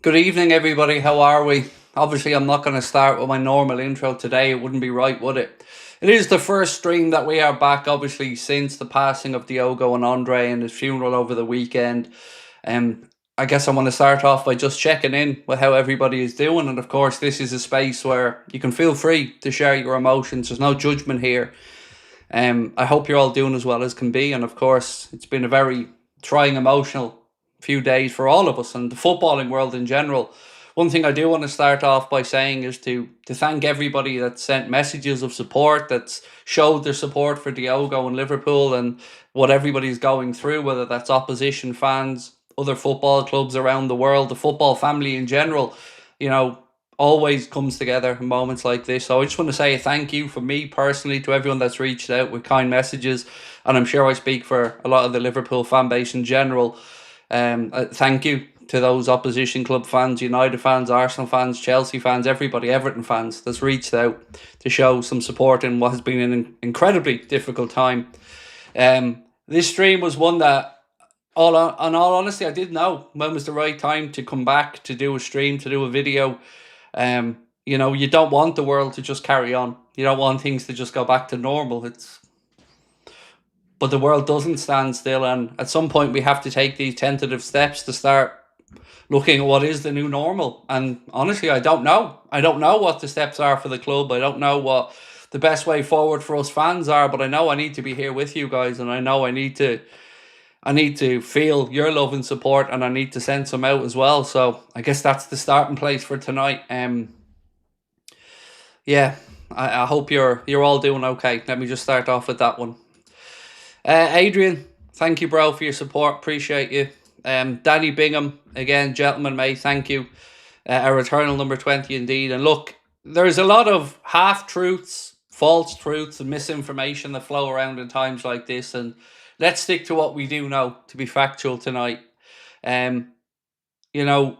Good evening, everybody. How are we? Obviously, I'm not going to start with my normal intro today. It wouldn't be right, would it? It is the first stream that we are back, obviously, since the passing of Diogo and Andre and his funeral over the weekend. I guess I want to start off by just checking in with how everybody is doing. And of course, this is a space where you can feel free to share your emotions. There's no judgment here. I hope you're all doing as well as can be. And of course, it's been a very trying, emotional few days for all of us and the footballing world in general. One thing I do want to start off by saying is to thank everybody that sent messages of support, that's showed their support for Diogo and Liverpool and what everybody's going through, whether that's opposition fans, other football clubs around the world, the football family in general. You know, always comes together in moments like this. So I just want to say a thank you from me personally to everyone that's reached out with kind messages, and I'm sure I speak for a lot of the Liverpool fan base in general. Thank you to those opposition club fans, United fans, Arsenal fans, Chelsea fans, everybody, Everton fans that's reached out to show some support in what has been an incredibly difficult time. This stream was one that, on all honesty, I didn't know when was the right time to come back to do a stream, to do a video. You don't want the world to just carry on. You don't want things to just go back to normal. But the world doesn't stand still, and at some point we have to take these tentative steps to start looking at what is the new normal. And honestly, I don't know. I don't know what the steps are for the club. I don't know what the best way forward for us fans are, but I know I need to be here with you guys, and I know I need to feel your love and support, and I need to send some out as well. So I guess that's the starting place for tonight. Yeah, I hope you're all doing okay. Let me just start off with that one. Adrian, thank you, bro, for your support. Appreciate you. Danny Bingham, again, gentleman, mate, thank you. Our eternal number 20 indeed. And look, there's a lot of half-truths, false truths, and misinformation that flow around in times like this. And let's stick to what we do know, to be factual tonight. You know,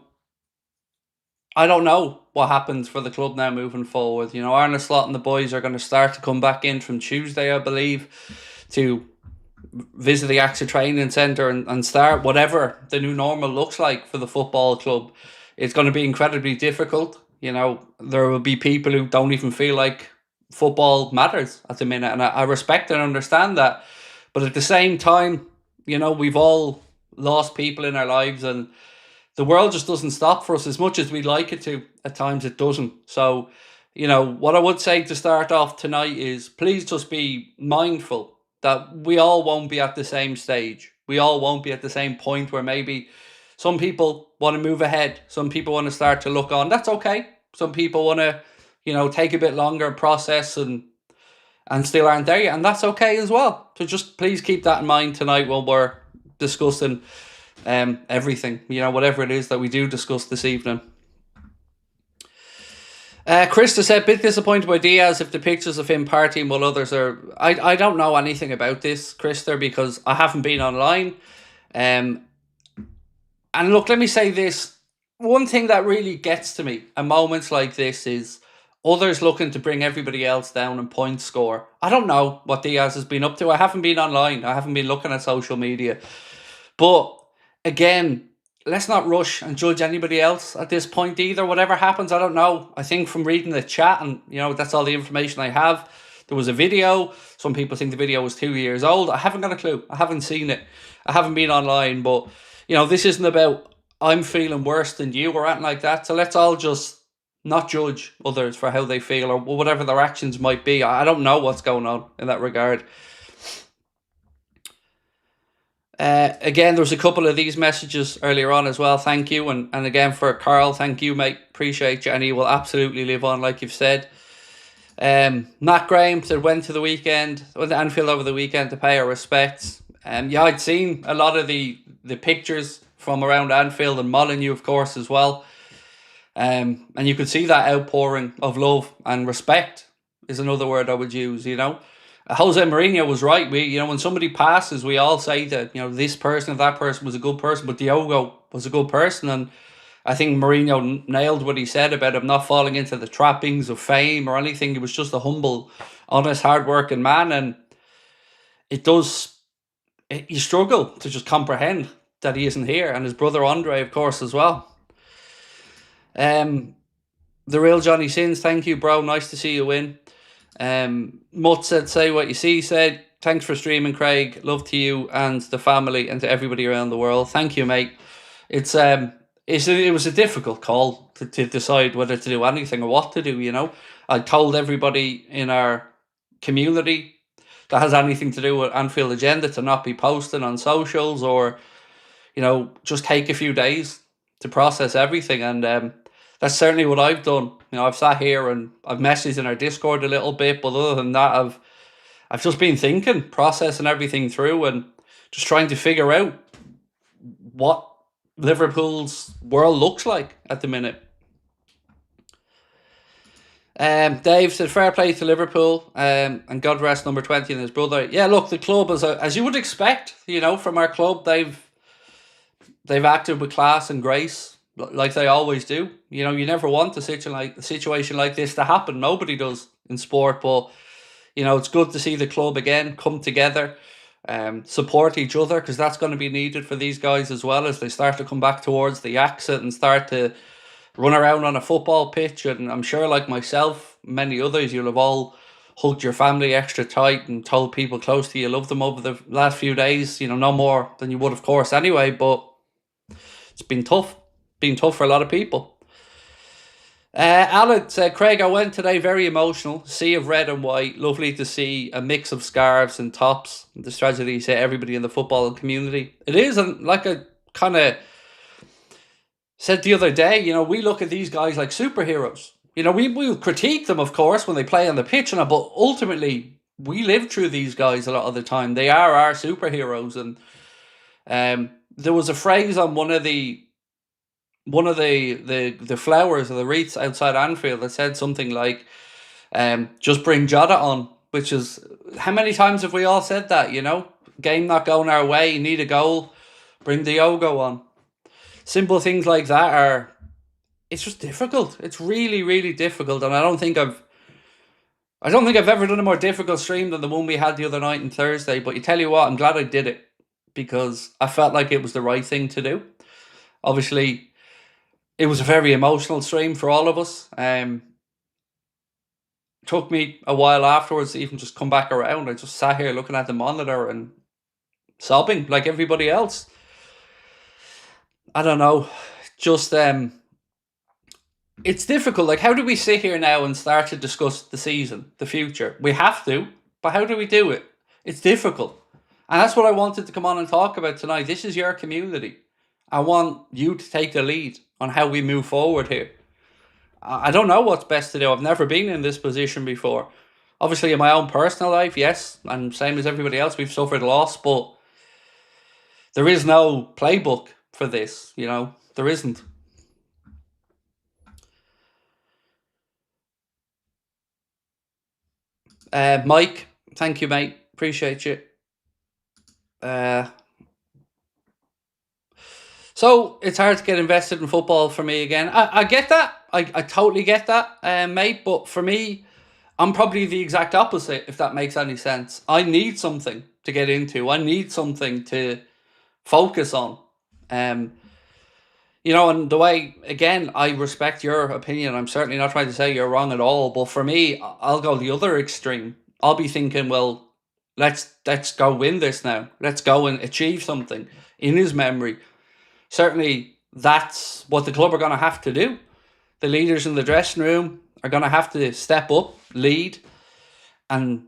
I don't know what happens for the club now moving forward. You know, Arne Slot and the boys are going to start to come back in from Tuesday, I believe, to visit the AXA training centre and start whatever the new normal looks like for the football club. It's going to be incredibly difficult. You know, there will be people who don't even feel like football matters at the minute, and I respect and understand that. But at the same time, you know, we've all lost people in our lives, and the world just doesn't stop for us as much as we'd like it to. At times it doesn't. So, you know, what I would say to start off tonight is please just be mindful that we all won't be at the same stage. We all won't be at the same point where maybe some people want to move ahead. Some people want to start to look on. That's okay. Some people want to, you know, take a bit longer, process and still aren't there yet. And that's okay as well. So just please keep that in mind tonight when we're discussing everything, you know, whatever it is that we do discuss this evening. Krista said, bit disappointed by Diaz if the pictures of him partying while others are... I don't know anything about this, Krista, because I haven't been online. And look, let me say this. One thing that really gets to me at moments like this is others looking to bring everybody else down and point score. I don't know what Diaz has been up to. I haven't been online. I haven't been looking at social media. But again, let's not rush and judge anybody else at this point either. Whatever happens, I don't know. I think from reading the chat, and you know, that's all the information I have. There was a video. Some people think the video was 2 years old. I haven't got a clue. I haven't seen it. I haven't been online. But, you know, this isn't about I'm feeling worse than you or anything like that. So let's all just not judge others for how they feel or whatever their actions might be. I don't know what's going on in that regard. Again, there was a couple of these messages earlier on as well. Thank you. And again, for Carl, thank you, mate. Appreciate you. And he will absolutely live on, like you've said. Matt Graham said, went to Anfield over the weekend to pay our respects. Yeah, I'd seen a lot of the pictures from around Anfield and Molineux, of course, as well. And you could see that outpouring of love and respect is another word I would use, you know. Jose Mourinho was right. When somebody passes, we all say that, you know, this person or that person was a good person, but Diogo was a good person. And I think Mourinho nailed what he said about him not falling into the trappings of fame or anything. He was just a humble, honest, hard-working man. And you struggle to just comprehend that he isn't here. And his brother Andre, of course, as well. Um, the real Johnny Sins, thank you, bro. Nice to see you win. Mutt said, say what you see, said, thanks for streaming, Craig. Love to you and the family and to everybody around the world. Thank you, mate. It was a difficult call to decide whether to do anything or what to do, you know. I told everybody in our community that has anything to do with Anfield Agenda to not be posting on socials or, you know, just take a few days to process everything. And that's certainly what I've done. You know, I've sat here and I've messaged in our Discord a little bit, but other than that, I've just been thinking, processing everything through and just trying to figure out what Liverpool's world looks like at the minute. Dave said, fair play to Liverpool, and God rest number 20 and his brother. Yeah, look, the club, as you would expect, you know, from our club, they've acted with class and grace, like they always do. You know, you never want a situation like this to happen. Nobody does in sport, but, you know, it's good to see the club again come together, support each other, because that's going to be needed for these guys as well as they start to come back towards the exit and start to run around on a football pitch. And I'm sure, like myself, many others, you'll have all hugged your family extra tight and told people close to you love them over the last few days. You know, no more than you would, of course, anyway. But it's been tough. Been tough for a lot of people. Alan said, Craig, I went today, very emotional. Sea of red and white. Lovely to see a mix of scarves and tops. The tragedy hit everybody in the football community. It is, and like a kind of said the other day, you know, we look at these guys like superheroes. You know, we'll critique them, of course, when they play on the pitch, but ultimately, we live through these guys a lot of the time. They are our superheroes. And there was a phrase on one of the flowers or the wreaths outside Anfield that said something like, just bring Jota on, which is, how many times have we all said that, you know? Game not going our way, need a goal, bring Diogo on. Simple things like that it's just difficult. It's really, really difficult. And I don't think I've ever done a more difficult stream than the one we had the other night on Thursday. But you tell you what, I'm glad I did it because I felt like it was the right thing to do. Obviously, it was a very emotional stream for all of us. Took me a while afterwards to even just come back around. I just sat here looking at the monitor and sobbing like everybody else. I don't know. Just it's difficult. Like, how do we sit here now and start to discuss the season, the future? We have to, but how do we do it? It's difficult. And that's what I wanted to come on and talk about tonight. This is your community. I want you to take the lead on how we move forward here. I don't know what's best to do. I've never been in this position before. Obviously, in my own personal life, yes, and same as everybody else, we've suffered loss, but there is no playbook for this, you know. There isn't. Mike, thank you, mate. Appreciate you. So it's hard to get invested in football for me again. I get that. I totally get that, mate. But for me, I'm probably the exact opposite, if that makes any sense. I need something to get into. I need something to focus on. You know, and the way, again, I respect your opinion. I'm certainly not trying to say you're wrong at all. But for me, I'll go the other extreme. I'll be thinking, well, let's go win this now. Let's go and achieve something in his memory. Certainly, that's what the club are going to have to do. The leaders in the dressing room are going to have to step up, lead, and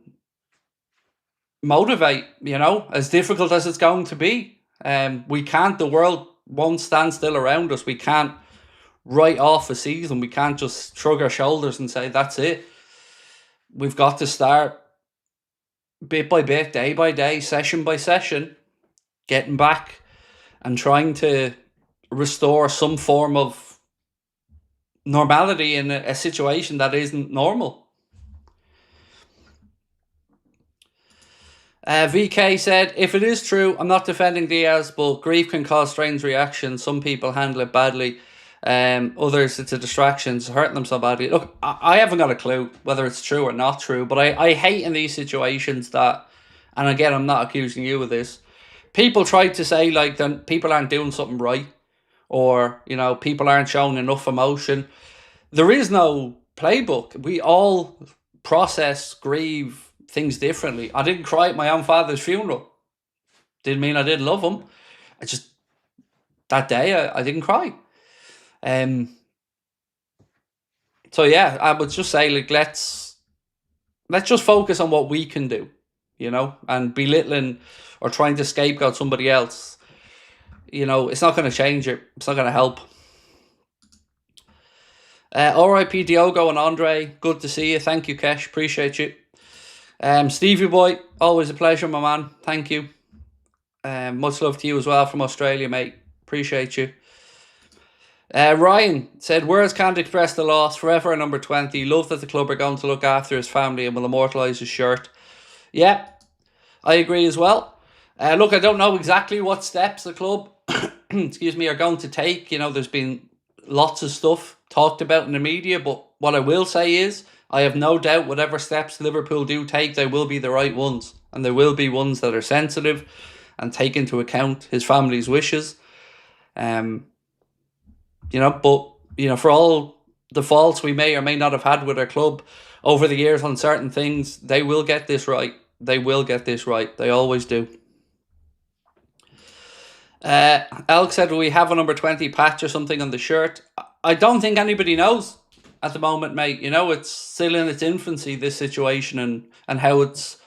motivate, you know, as difficult as it's going to be. The world won't stand still around us. We can't write off a season. We can't just shrug our shoulders and say, that's it. We've got to start bit by bit, day by day, session by session, getting back and trying to restore some form of normality in a situation that isn't normal. VK said, if it is true, I'm not defending Diaz, but grief can cause strange reactions. Some people handle it badly. Others, it's a distraction, it's hurting them so badly. Look, I haven't got a clue whether it's true or not true, but I hate in these situations that, and again, I'm not accusing you of this, people try to say like that people aren't doing something right, or people aren't showing enough emotion. There is no playbook. We all process, grieve things differently. I didn't cry at my own father's funeral. Didn't mean I didn't love him. I just, that day I didn't cry. So yeah, I would just say, like, let's just focus on what we can do, and belittling or trying to scapegoat somebody else. It's not going to change it. It's not going to help. R.I.P. Diogo and Andre. Good to see you. Thank you, Kesh. Appreciate you. Stevie boy, always a pleasure, my man. Thank you. Much love to you as well from Australia, mate. Appreciate you. Ryan said, words can't express the loss. Forever number 20. Love that the club are going to look after his family and will immortalise his shirt. Yeah, I agree as well. Look, I don't know exactly what steps the club excuse me, are going to take. There's been lots of stuff talked about in the media, but what I will say is I have no doubt whatever steps Liverpool do take, they will be the right ones, and there will be ones that are sensitive and take into account his family's wishes. But for all the faults we may or may not have had with our club over the years on certain things, they will get this right. They will get this right. They always do. Elk said, will we have a number 20 patch or something on the shirt? I don't think anybody knows at the moment, mate. It's still in its infancy, this situation, and how it's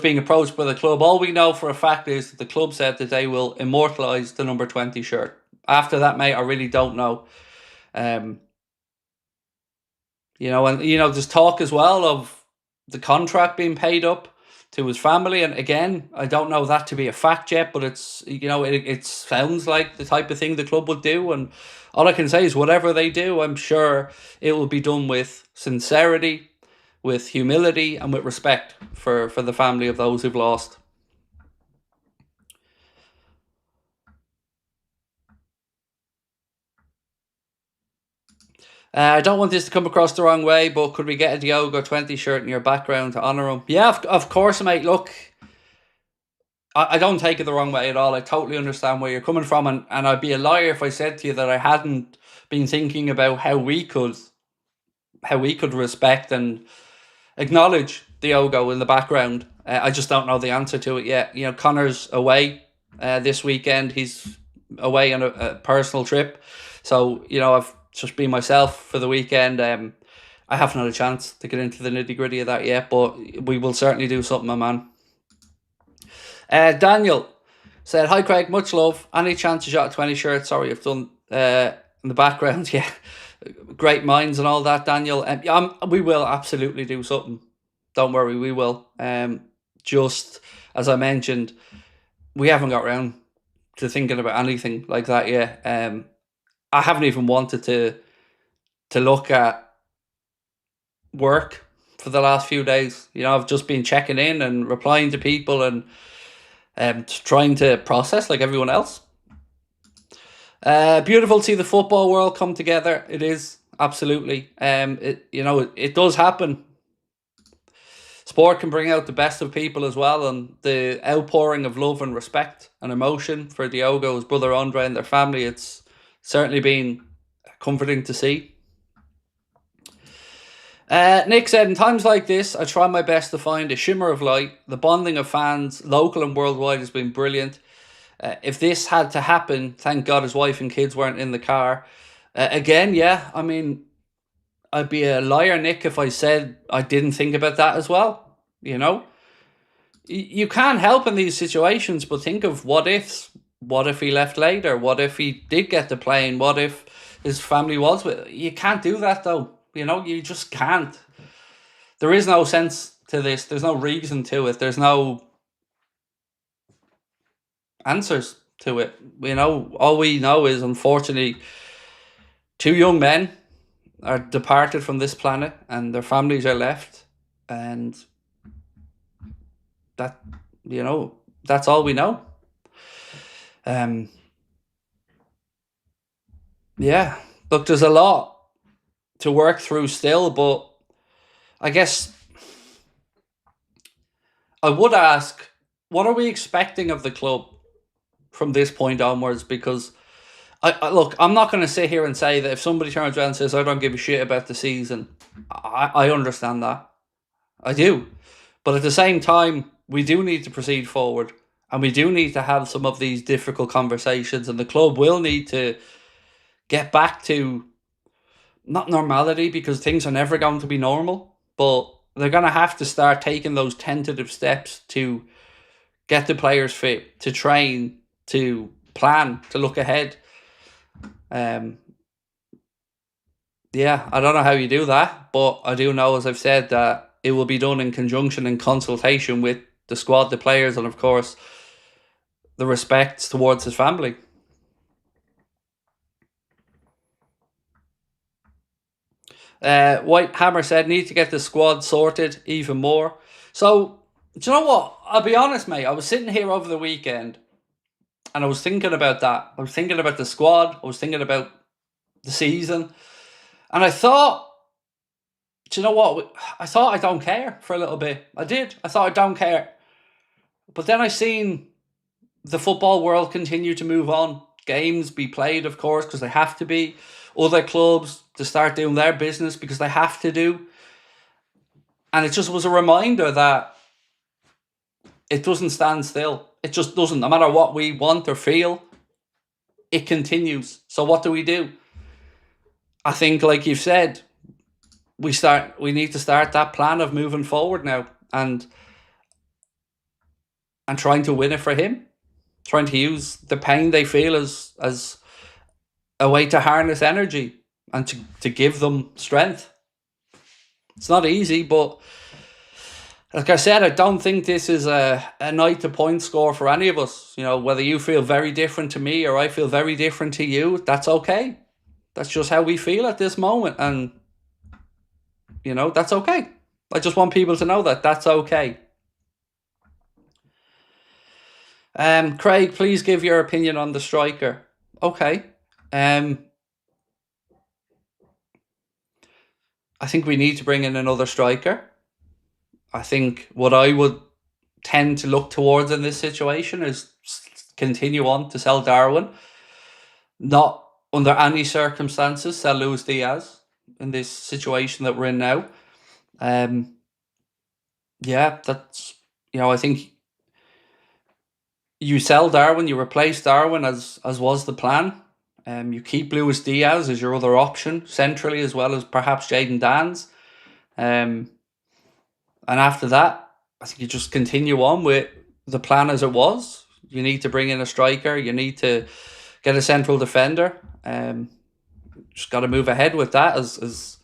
being approached by the club. All we know for a fact is that the club said that they will immortalise the number 20 shirt. After that, mate, I really don't know. And there's talk as well of the contract being paid up to his family, and again, I don't know that to be a fact yet, but it's it sounds like the type of thing the club would do, and all I can say is whatever they do, I'm sure it will be done with sincerity, with humility, and with respect for the family of those who've lost. I don't want this to come across the wrong way, but could we get a Diogo 20 shirt in your background to honour him? Yeah, of course, mate. Look, I don't take it the wrong way at all. I totally understand where you're coming from, and I'd be a liar if I said to you that I hadn't been thinking about how we could respect and acknowledge Diogo in the background. I just don't know the answer to it yet. Connor's away this weekend. He's away on a personal trip, so I've just been myself for the weekend. I haven't had a chance to get into the nitty gritty of that yet, but we will certainly do something, my man. Daniel said, hi Craig, much love. Any chance you shot a 20 shirt? Sorry, I've done in the background. Yeah, great minds and all that, Daniel. We will absolutely do something. Don't worry, we will. Just as I mentioned, we haven't got around to thinking about anything like that yet. I haven't even wanted to look at work for the last few days. I've just been checking in and replying to people and trying to process like everyone else. Beautiful to see the football world come together. It is, absolutely. It does happen. Sport can bring out the best of people as well, and the outpouring of love and respect and emotion for Diogo, his brother Andre, and their family, it's certainly been comforting to see. Nick said, in times like this, I try my best to find a shimmer of light. The bonding of fans, local and worldwide, has been brilliant. If this had to happen, thank God his wife and kids weren't in the car. Again, yeah, I mean, I'd be a liar, Nick, if I said I didn't think about that as well. You can't help in these situations, but think of what ifs. What if he left later? What if he did get the plane? What if his family was with? You can't do that, though. You just can't. There is no sense to this. There's no reason to it. There's no answers to it. All we know is, unfortunately, two young men are departed from this planet and their families are left, and that that's all we know. Yeah, look, there's a lot to work through still, but I guess I would ask, what are we expecting of the club from this point onwards? Because Look, I'm not going to sit here and say that if somebody turns around and says, I don't give a shit about the season, I understand that. I do. But at the same time, we do need to proceed forward and we do need to have some of these difficult conversations, and the club will need to get back to not normality, because things are never going to be normal, but they're going to have to start taking those tentative steps to get the players fit, to train, to plan, to look ahead. Yeah, I don't know how you do that, but I do know, as I've said, that it will be done in conjunction and consultation with the squad, the players, and of course, the respect towards his family. White Hammer said, need to get the squad sorted even more. So, do you know what? I'll be honest, mate. I was sitting here over the weekend and I was thinking about that. I was thinking about the squad. I was thinking about the season. And I thought, do you know what? I thought I don't care for a little bit. I did. I thought I don't care. But then I seen the football world continue to move on. Games be played, of course, because they have to be. Other clubs to start doing their business because they have to do. And it just was a reminder that it doesn't stand still. It just doesn't. No matter what we want or feel, it continues. So what do? I think, like you've said, we need to start that plan of moving forward now and trying to win it for him, trying to use the pain they feel as a way to harness energy and to give them strength. It's not easy, but like I said, I don't think this is a night to point score for any of us. You know, whether you feel very different to me or I feel very different to you, that's okay. That's just how we feel at this moment. And, you know, that's okay. I just want people to know that that's okay. Craig, please give your opinion on the striker. Okay. I think we need to bring in another striker. I think what I would tend to look towards in this situation is continue on to sell Darwin. Not under any circumstances sell Luis Diaz in this situation that we're in now. Yeah, that's, you know, I think you sell Darwin, you replace Darwin as was the plan. You keep Luis Diaz as your other option centrally, as well as perhaps Jaden Dans. And after that, I think you just continue on with the plan as it was. You need to bring in a striker. You need to get a central defender. Just got to move ahead with that. As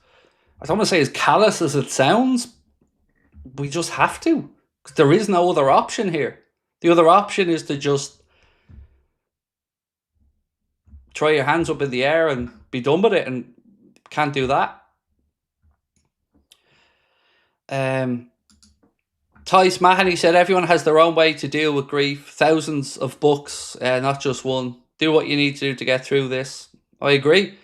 I don't want to say as callous as it sounds, we just have to. Because there is no other option here. The other option is to just throw your hands up in the air and be done with it, and can't do that. Tice Mahoney said, everyone has their own way to deal with grief. Thousands of books, not just one. Do what you need to do to get through this. I agree.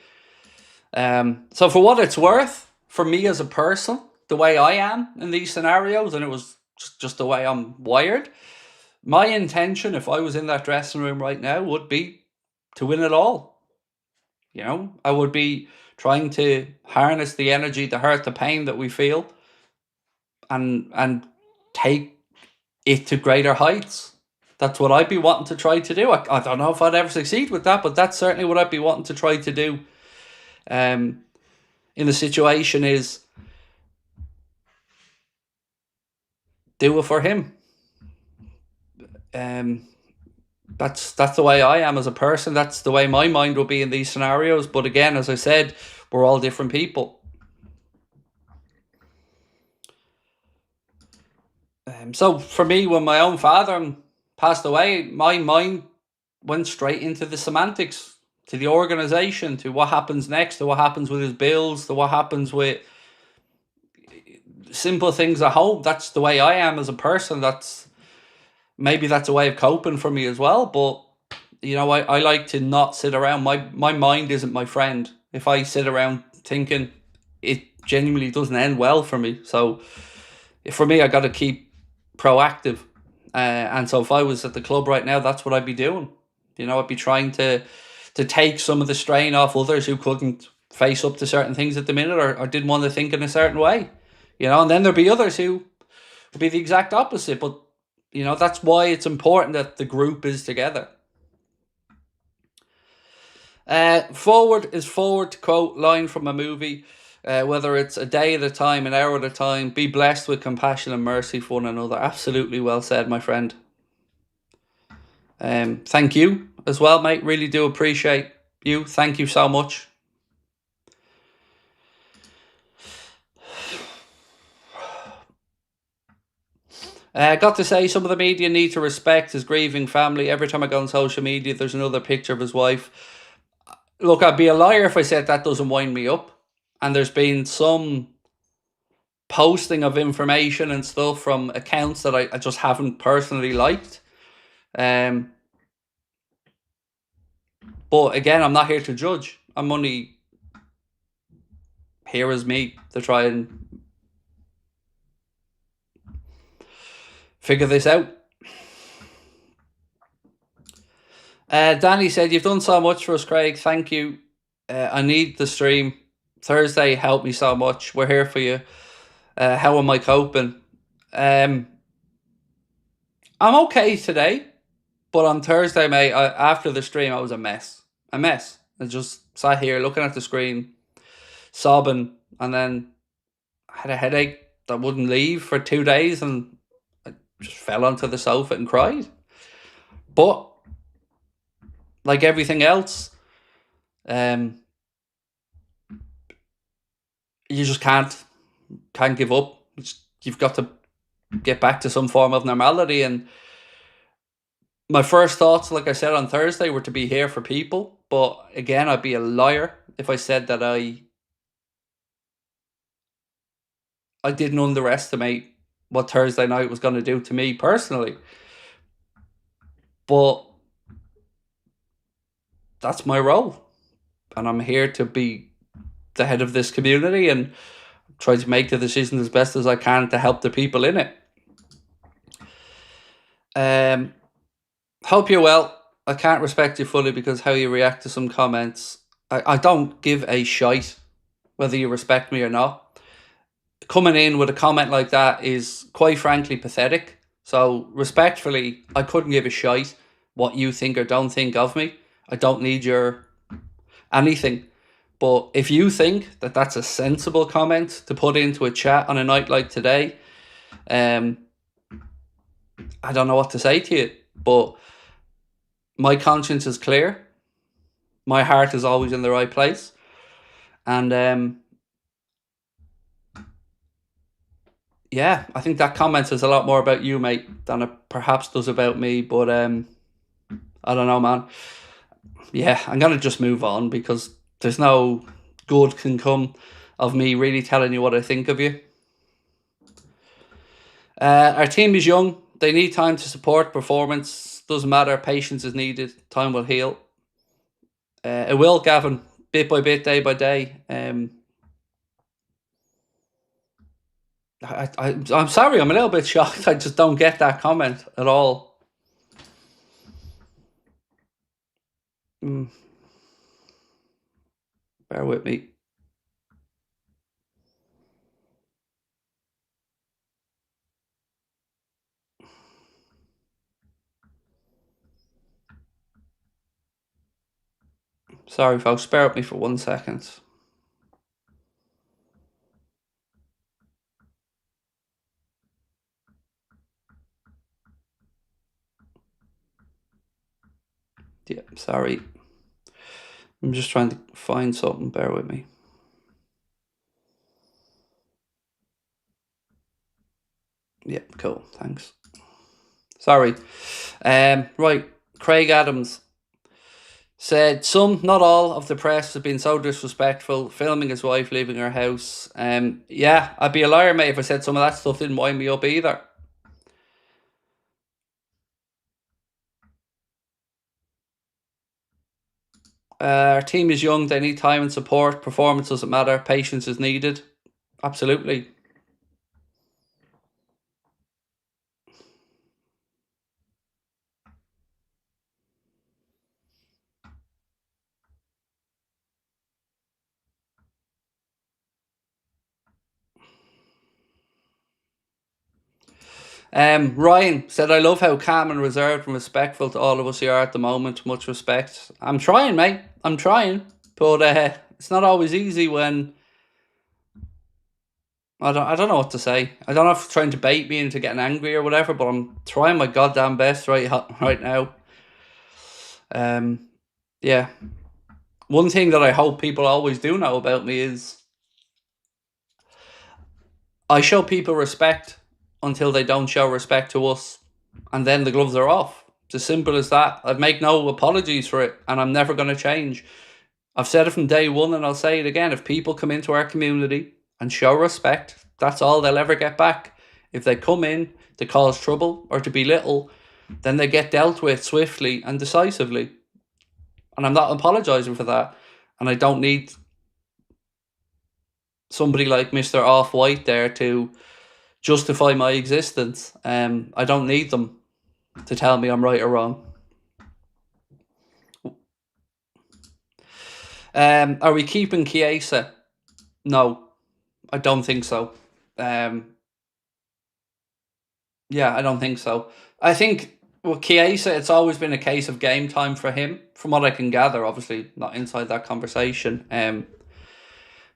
So for what it's worth, for me as a person, the way I am in these scenarios, and it was just the way I'm wired, my intention, if I was in that dressing room right now, would be to win it all. You know, I would be trying to harness the energy, the hurt, the pain that we feel, and take it to greater heights. That's what I'd be wanting to try to do. I don't know if I'd ever succeed with that, but that's certainly what I'd be wanting to try to do. In the situation is do it for him. That's the way I am as a person. That's the way my mind will be in these scenarios. But again, as I said, we're all different people. So for me, when my own father passed away, my mind went straight into the semantics, to the organisation, to what happens next, to what happens with his bills, to what happens with simple things at home. That's the way I am as a person. Maybe that's a way of coping for me as well. But, you know, I like to not sit around. My mind isn't my friend. If I sit around thinking, it genuinely doesn't end well for me. So for me, I got to keep proactive. And so if I was at the club right now, that's what I'd be doing. You know, I'd be trying to to take some of the strain off others who couldn't face up to certain things at the minute, or didn't want to think in a certain way. And then there'll be others who will be the exact opposite. But that's why it's important that the group is together. Forward is forward, to quote line from a movie. Whether it's a day at a time, an hour at a time, be blessed with compassion and mercy for one another. Absolutely well said, my friend. Thank you as well, mate. Really do appreciate you. Thank you so much. I got to say, some of the media need to respect his grieving family. Every time I go on social media, there's another picture of his wife. Look, I'd be a liar if I said that doesn't wind me up. And there's been some posting of information and stuff from accounts that I just haven't personally liked. But again, I'm not here to judge. I'm only here as me to try and figure this out. Danny said, "You've done so much for us, Craig. Thank you. I need the stream. Thursday helped me so much. We're here for you. How am I coping? I'm okay today, but on Thursday, mate, after the stream, I was a mess. A mess. I just sat here looking at the screen, sobbing, and then I had a headache that wouldn't leave for 2 days, and I just fell onto the sofa and cried. But like everything else, you just can't give up. You've got to get back to some form of normality. And my first thoughts, like I said on Thursday, were to be here for people. But again, I'd be a liar if I said that I didn't underestimate what Thursday night was going to do to me personally. But that's my role. And I'm here to be the head of this community and try to make the decision as best as I can to help the people in it. Hope you're well. I can't respect you fully because how you react to some comments. I don't give a shite whether you respect me or not. Coming in with a comment like that is quite frankly pathetic. So respectfully, I couldn't give a shite what you think or don't think of me. I don't need your anything. But if you think that that's a sensible comment to put into a chat on a night like today, I don't know what to say to you. But my conscience is clear. My heart is always in the right place. And yeah, I think that comment says a lot more about you, mate, than it perhaps does about me. But I don't know, man. Yeah, I'm going to just move on because there's no good can come of me really telling you what I think of you. Our team is young. They need time to support performance. Doesn't matter. Patience is needed. Time will heal. It will, Gavin. Bit by bit, day by day. I'm sorry. I'm a little bit shocked. I just don't get that comment at all. Bear with me. Sorry, folks. Bear with me for 1 second. Yeah, sorry. I'm just trying to find something. Bear with me. Yeah, cool. Thanks. Sorry. Right. Craig Adams said some, not all, of the press have been so disrespectful, filming his wife leaving her house. Yeah, I'd be a liar, mate, if I said some of that stuff didn't wind me up either. Our team is young. They need time and support. Performance doesn't matter. Patience is needed. Absolutely. Ryan said, I love how calm and reserved and respectful to all of us here at the moment. Much respect. I'm trying, mate. I'm trying. But it's not always easy when I don't know what to say. I don't know if it's trying to bait me into getting angry or whatever, but I'm trying my goddamn best right now. Yeah. One thing that I hope people always do know about me is I show people respect until they don't show respect to us, and then the gloves are off. It's as simple as that. I make no apologies for it, and I'm never going to change. I've said it from day one, and I'll say it again. If people come into our community and show respect, that's all they'll ever get back. If they come in to cause trouble or to belittle, then they get dealt with swiftly and decisively. And I'm not apologising for that. And I don't need somebody like Mr. Off-White there to justify my existence. I don't need them to tell me I'm right or wrong. Are we keeping Chiesa? No, I don't think so. Yeah, I don't think so. I think with Chiesa, it's always been a case of game time for him, from what I can gather. Obviously, not inside that conversation.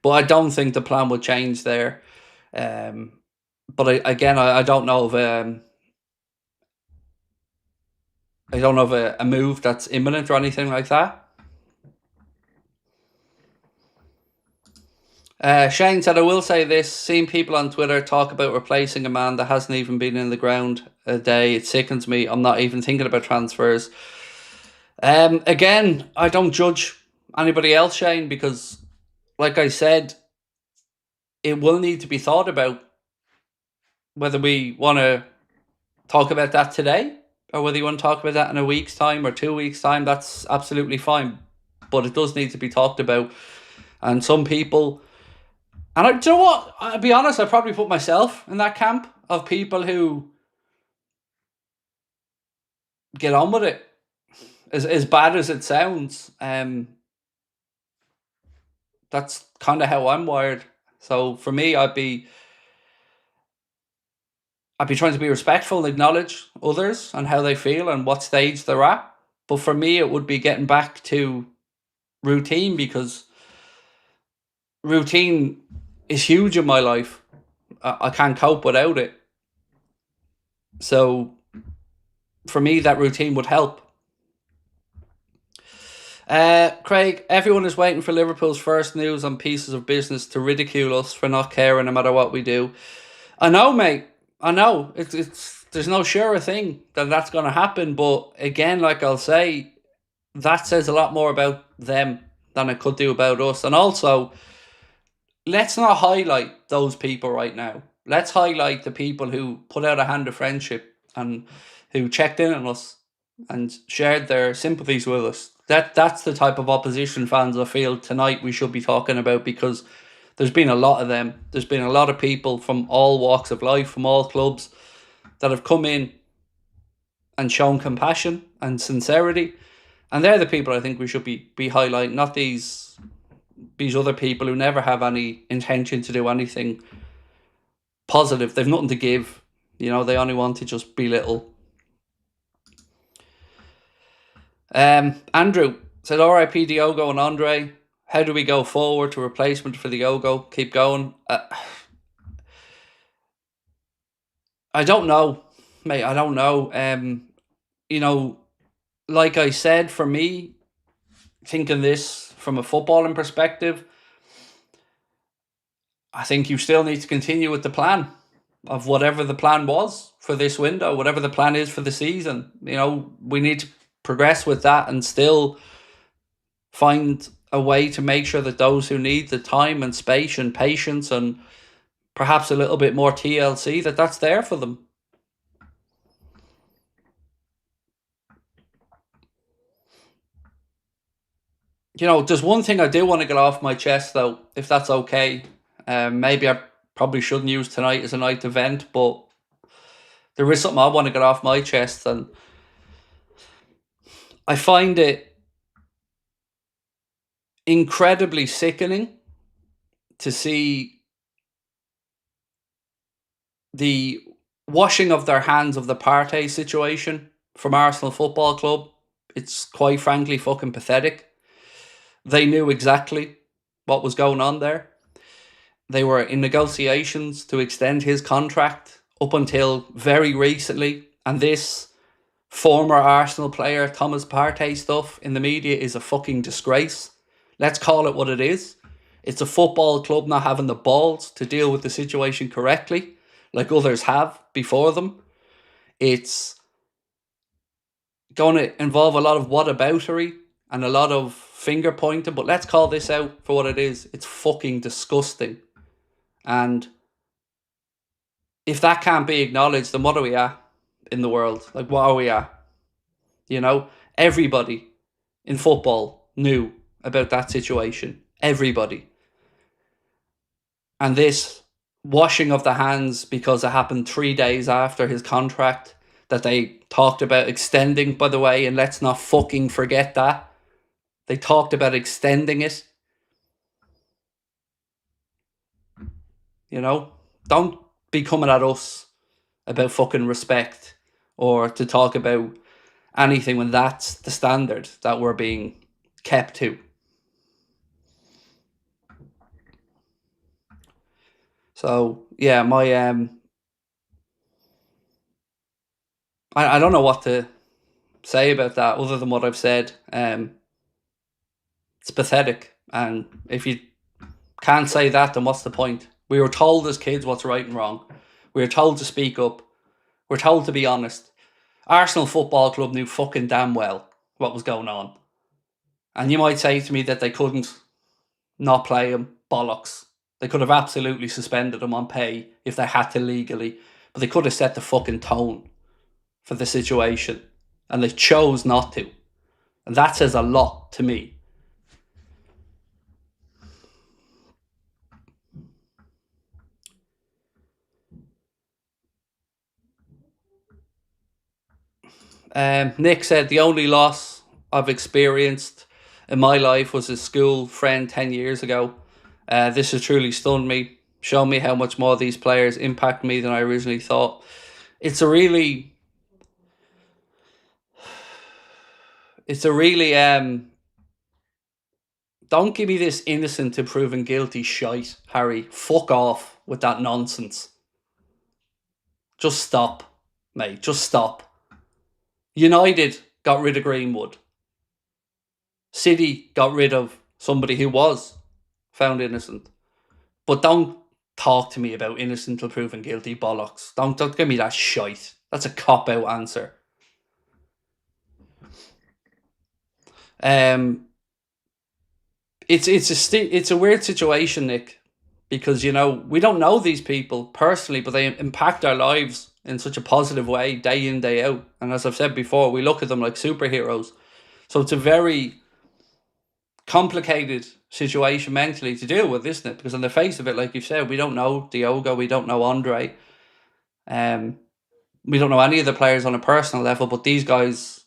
But I don't think the plan will change there. But I don't know of a move that's imminent or anything like that. Shane said, I will say this, seeing people on Twitter talk about replacing a man that hasn't even been in the ground a day, it sickens me. I'm not even thinking about transfers. Again, I don't judge anybody else, Shane, because like I said, it will need to be thought about whether we want to talk about that today or whether you want to talk about that in a week's time or 2 weeks' time. That's absolutely fine. But it does need to be talked about. And some people... And do you know what? I'll be honest, I probably put myself in that camp of people who get on with it. As bad as it sounds, that's kind of how I'm wired. So for me, I'd be trying to be respectful and acknowledge others and how they feel and what stage they're at. But for me, it would be getting back to routine, because routine is huge in my life. I can't cope without it. So for me, that routine would help. Craig, everyone is waiting for Liverpool's first news on pieces of business to ridicule us for not caring no matter what we do. I know, mate. I know. It's there's no sure thing that that's going to happen. But again, like I'll say, that says a lot more about them than it could do about us. And also, let's not highlight those people right now. Let's highlight the people who put out a hand of friendship and who checked in on us and shared their sympathies with us. That's the type of opposition fans I feel tonight we should be talking about, because there's been a lot of them. There's been a lot of people from all walks of life, from all clubs, that have come in and shown compassion and sincerity. And they're the people I think we should be highlighting, not these other people who never have any intention to do anything positive. They've nothing to give. They only want to just belittle. Andrew said, RIP Diogo and Andre. How do we go forward to replacement for Diogo? Keep going. I don't know, mate. I don't know. Like I said, for me, thinking this from a footballing perspective, I think you still need to continue with the plan of whatever the plan was for this window, whatever the plan is for the season. We need to progress with that and still find a way to make sure that those who need the time and space and patience and perhaps a little bit more TLC, that's there for them. There's one thing I do want to get off my chest, though, if that's okay. Maybe I probably shouldn't use tonight as a night to vent, but there is something I want to get off my chest, and I find it incredibly sickening to see the washing of their hands of the Partey situation from Arsenal Football Club. It's quite frankly fucking pathetic. They knew exactly what was going on there. They were in negotiations to extend his contract up until very recently, and this former Arsenal player Thomas Partey stuff in the media is a fucking disgrace. Let's call it what it is. It's a football club not having the balls to deal with the situation correctly, like others have before them. It's going to involve a lot of whataboutery and a lot of finger pointing, but let's call this out for what it is. It's fucking disgusting. And if that can't be acknowledged, then what are we at in the world? Like, what are we at? You know, everybody in football knew about that situation. Everybody. And this washing of the hands because it happened 3 days after his contract that they talked about extending, by the way, and let's not fucking forget that. They talked about extending it. You know, don't be coming at us about fucking respect or to talk about anything when that's the standard that we're being kept to. So yeah, I don't know what to say about that other than what I've said. It's pathetic, and if you can't say that, then what's the point? We were told as kids what's right and wrong. We were told to speak up. We're told to be honest. Arsenal Football Club knew fucking damn well what was going on. And you might say to me that they couldn't not play him. Bollocks. They could have absolutely suspended him on pay if they had to legally. But they could have set the fucking tone for the situation. And they chose not to. And that says a lot to me. Nick said the only loss I've experienced in my life was a school friend 10 years ago. This has truly stunned me, shown me how much more these players impact me than I originally thought. It's a really, it's a really, don't give me this innocent to proven guilty shite, Harry. Fuck off with that nonsense. Just stop, mate. Just stop. United got rid of Greenwood. City got rid of somebody who was found innocent. But don't talk to me about innocent till proven guilty bollocks. Don't give me that shite. That's a cop out answer. Um, it's a weird situation, Nick, because you know we don't know these people personally, but they impact our lives in such a positive way day in day out. And as I've said before, we look at them like superheroes. So it's a very complicated situation mentally to deal with, isn't it? Because on the face of it, like you've said, we don't know Diogo, we don't know Andre, we don't know any of the players on a personal level, but these guys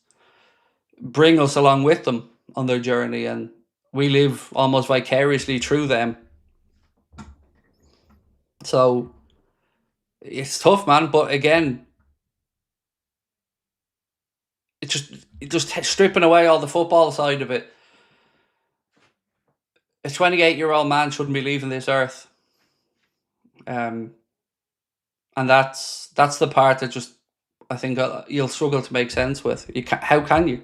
bring us along with them on their journey, and we live almost vicariously through them. So it's tough, man. But again, it's just stripping away all the football side of it. A 28-year-old man shouldn't be leaving this earth. And that's the part that just I think you'll struggle to make sense with. How can you?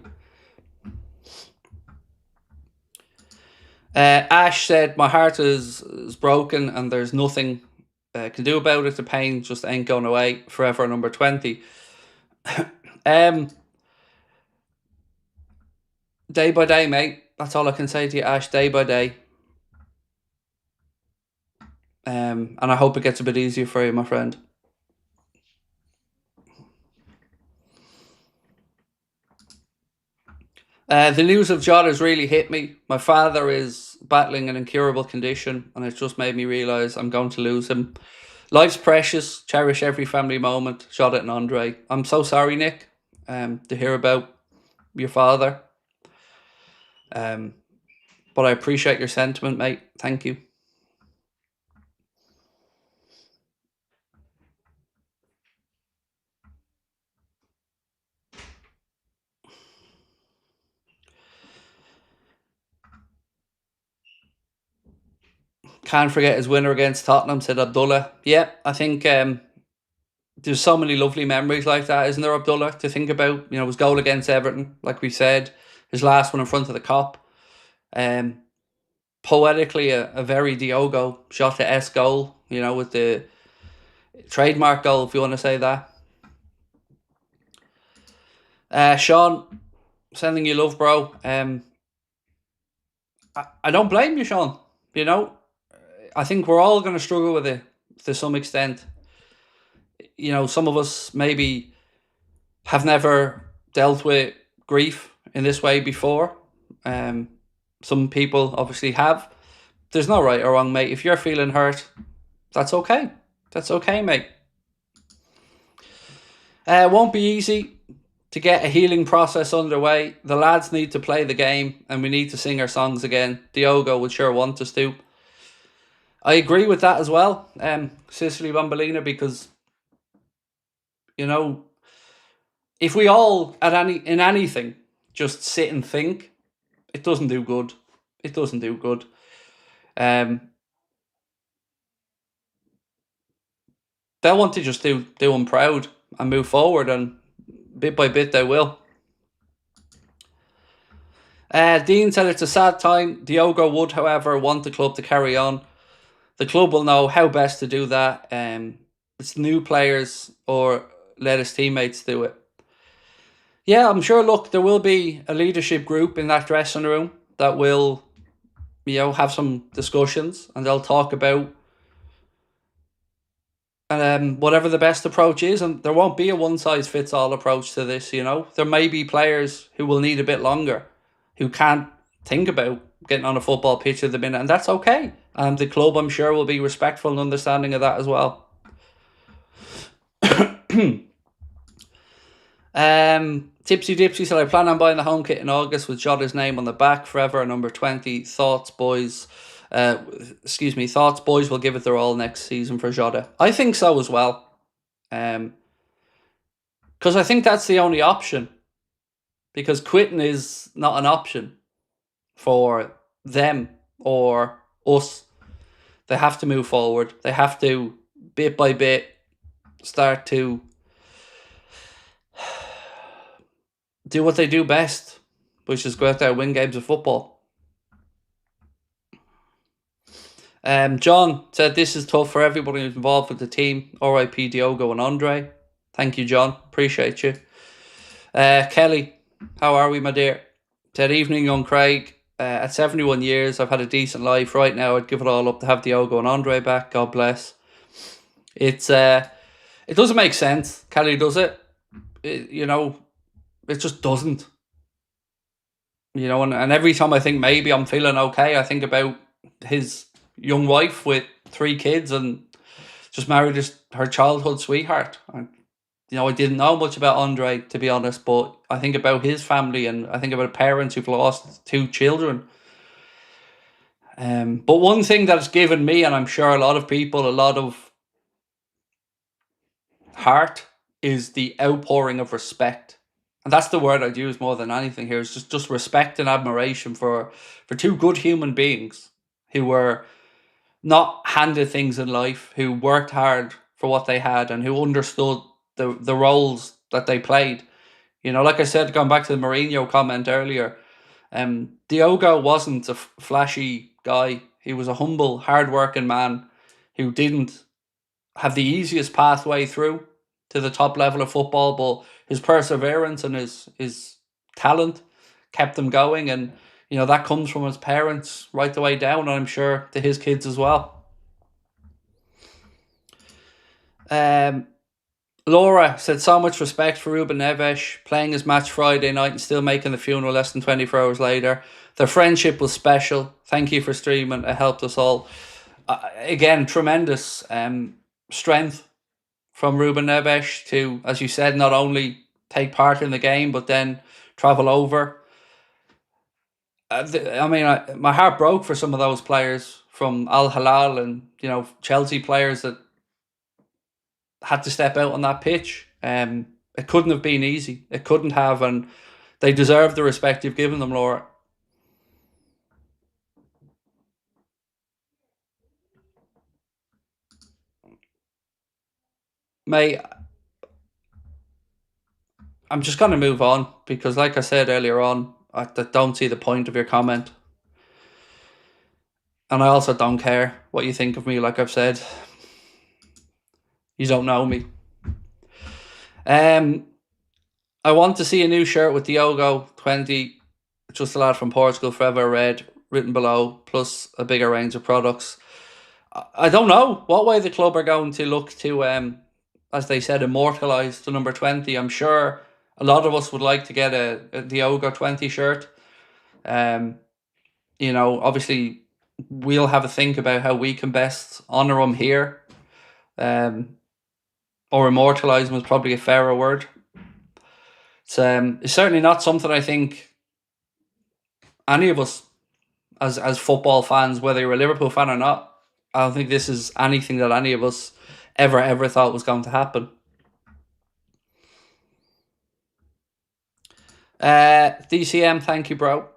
Ash said, "My heart is broken, and there's nothing can do about it. The pain just ain't going away forever." Number 20. Day by day, mate. That's all I can say to you, Ash. Day by day. And I hope it gets a bit easier for you, my friend. The news of Jota has really hit me. My father is battling an incurable condition, and it's just made me realise I'm going to lose him. Life's precious. Cherish every family moment. Jota and Andre. I'm so sorry, Nick, to hear about your father. But I appreciate your sentiment, mate. Thank you. Can't forget his winner against Tottenham, said Abdullah. Yeah, I think there's so many lovely memories like that, isn't there, Abdullah, to think about? You know, his goal against Everton, like we said, his last one in front of the Kop. Um, Poetically, a very Diogo Jota-esque goal, you know, with the trademark goal, if you want to say that. Sean, sending you love, bro. I don't blame you, Sean. You know, I think we're all going to struggle with it to some extent. You know, some of us maybe have never dealt with grief in this way before. Some people obviously have. There's no right or wrong, mate. If you're feeling hurt, that's okay. That's okay, mate. It won't be easy to get a healing process underway. The lads need to play the game and we need to sing our songs again. Diogo would sure want us to. I agree with that as well, Sicily Bombolina, because, you know, if we all in anything just sit and think, it doesn't do good. It doesn't do good. They'll want to just do them proud and move forward, and bit by bit they will. Dean said it's a sad time. Diogo would, however, want the club to carry on. The club will know how best to do that. It's new players or let his teammates do it. Yeah, I'm sure, look, there will be a leadership group in that dressing room that will, you know, have some discussions and they'll talk about whatever the best approach is, and there won't be a one-size-fits-all approach to this, you know. There may be players who will need a bit longer, who can't think about getting on a football pitch at the minute, and that's okay. And the club, I'm sure, will be respectful and understanding of that as well. Tipsy Dipsy said, I plan on buying the home kit in August with Jota's name on the back forever, number 20. Thoughts, boys will give it their all next season for Jota. I think so as well. Because I think that's the only option. Because quitting is not an option for them or us. They have to move forward. They have to, bit by bit, start to do what they do best, which is go out there and win games of football. John said, this is tough for everybody who's involved with the team. R.I.P. Diogo and Andre. Thank you, John. Appreciate you. Kelly, how are we, my dear? Said, evening, young Craig. At 71 years, I've had a decent life. Right now, I'd give it all up to have Diogo and Andre back. God bless. It doesn't make sense, Kelly, does it? You know, it just doesn't. You know, and every time I think maybe I'm feeling okay, I think about his young wife with 3 kids and just married her childhood sweetheart. And, you know, I didn't know much about Andre, to be honest, but I think about his family and I think about parents who've lost 2 children. But one thing that's given me, and I'm sure a lot of people, a lot of heart, is the outpouring of respect. And that's the word I'd use more than anything here, is just respect and admiration for 2 good human beings who were not handed things in life, who worked hard for what they had and who understood the roles that they played. You know, like I said, going back to the Mourinho comment earlier, Diogo wasn't a flashy guy. He was a humble, hard-working man who didn't have the easiest pathway through to the top level of football, but his perseverance and his talent kept him going, and you know that comes from his parents right the way down, and I'm sure to his kids as well. Laura said, so much respect for Ruben Neves, playing his match Friday night and still making the funeral less than 24 hours later. Their friendship was special. Thank you for streaming. It helped us all. Again, tremendous strength from Ruben Neves to, as you said, not only take part in the game, but then travel over. My heart broke for some of those players from Al Hilal and, you know, Chelsea players that had to step out on that pitch. It couldn't have been easy. It couldn't have, and they deserve the respect you've given them, Laura. Mate, I'm just going to move on because, like I said earlier on, I don't see the point of your comment. And I also don't care what you think of me, like I've said. You don't know me. I want to see a new shirt with Diogo 20, just a lad from Portugal, forever red, written below, plus a bigger range of products. I don't know what way the club are going to look to, as they said, immortalise the number 20. I'm sure a lot of us would like to get a Diogo 20 shirt. Obviously, we'll have a think about how we can best honour him here. Or immortalise him is probably a fairer word. It's certainly not something I think any of us as football fans, whether you're a Liverpool fan or not, I don't think this is anything that any of us ever thought was going to happen. DCM, thank you, bro.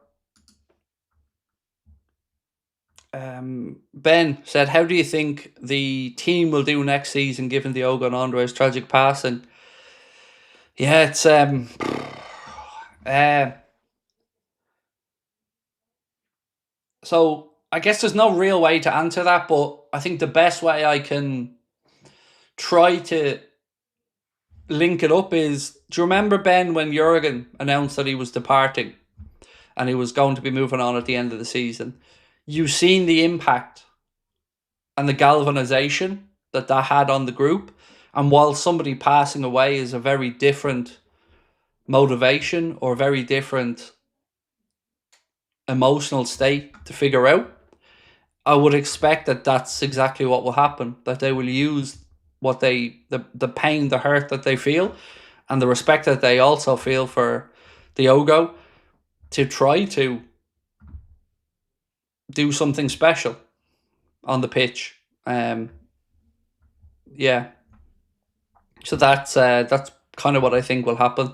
Ben said, how do you think the team will do next season given Diogo and Andre's tragic passing? Yeah, it's so I guess there's no real way to answer that, but I think the best way I can try to link it up is, do you remember, Ben, when Jurgen announced that he was departing and he was going to be moving on at the end of the season? You've seen the impact and the galvanization that had on the group. And while somebody passing away is a very different motivation or a very different emotional state to figure out, I would expect that that's exactly what will happen, that they will use what the pain, the hurt that they feel, and the respect that they also feel for Diogo to try to do something special on the pitch. Yeah. So that's kind of what I think will happen.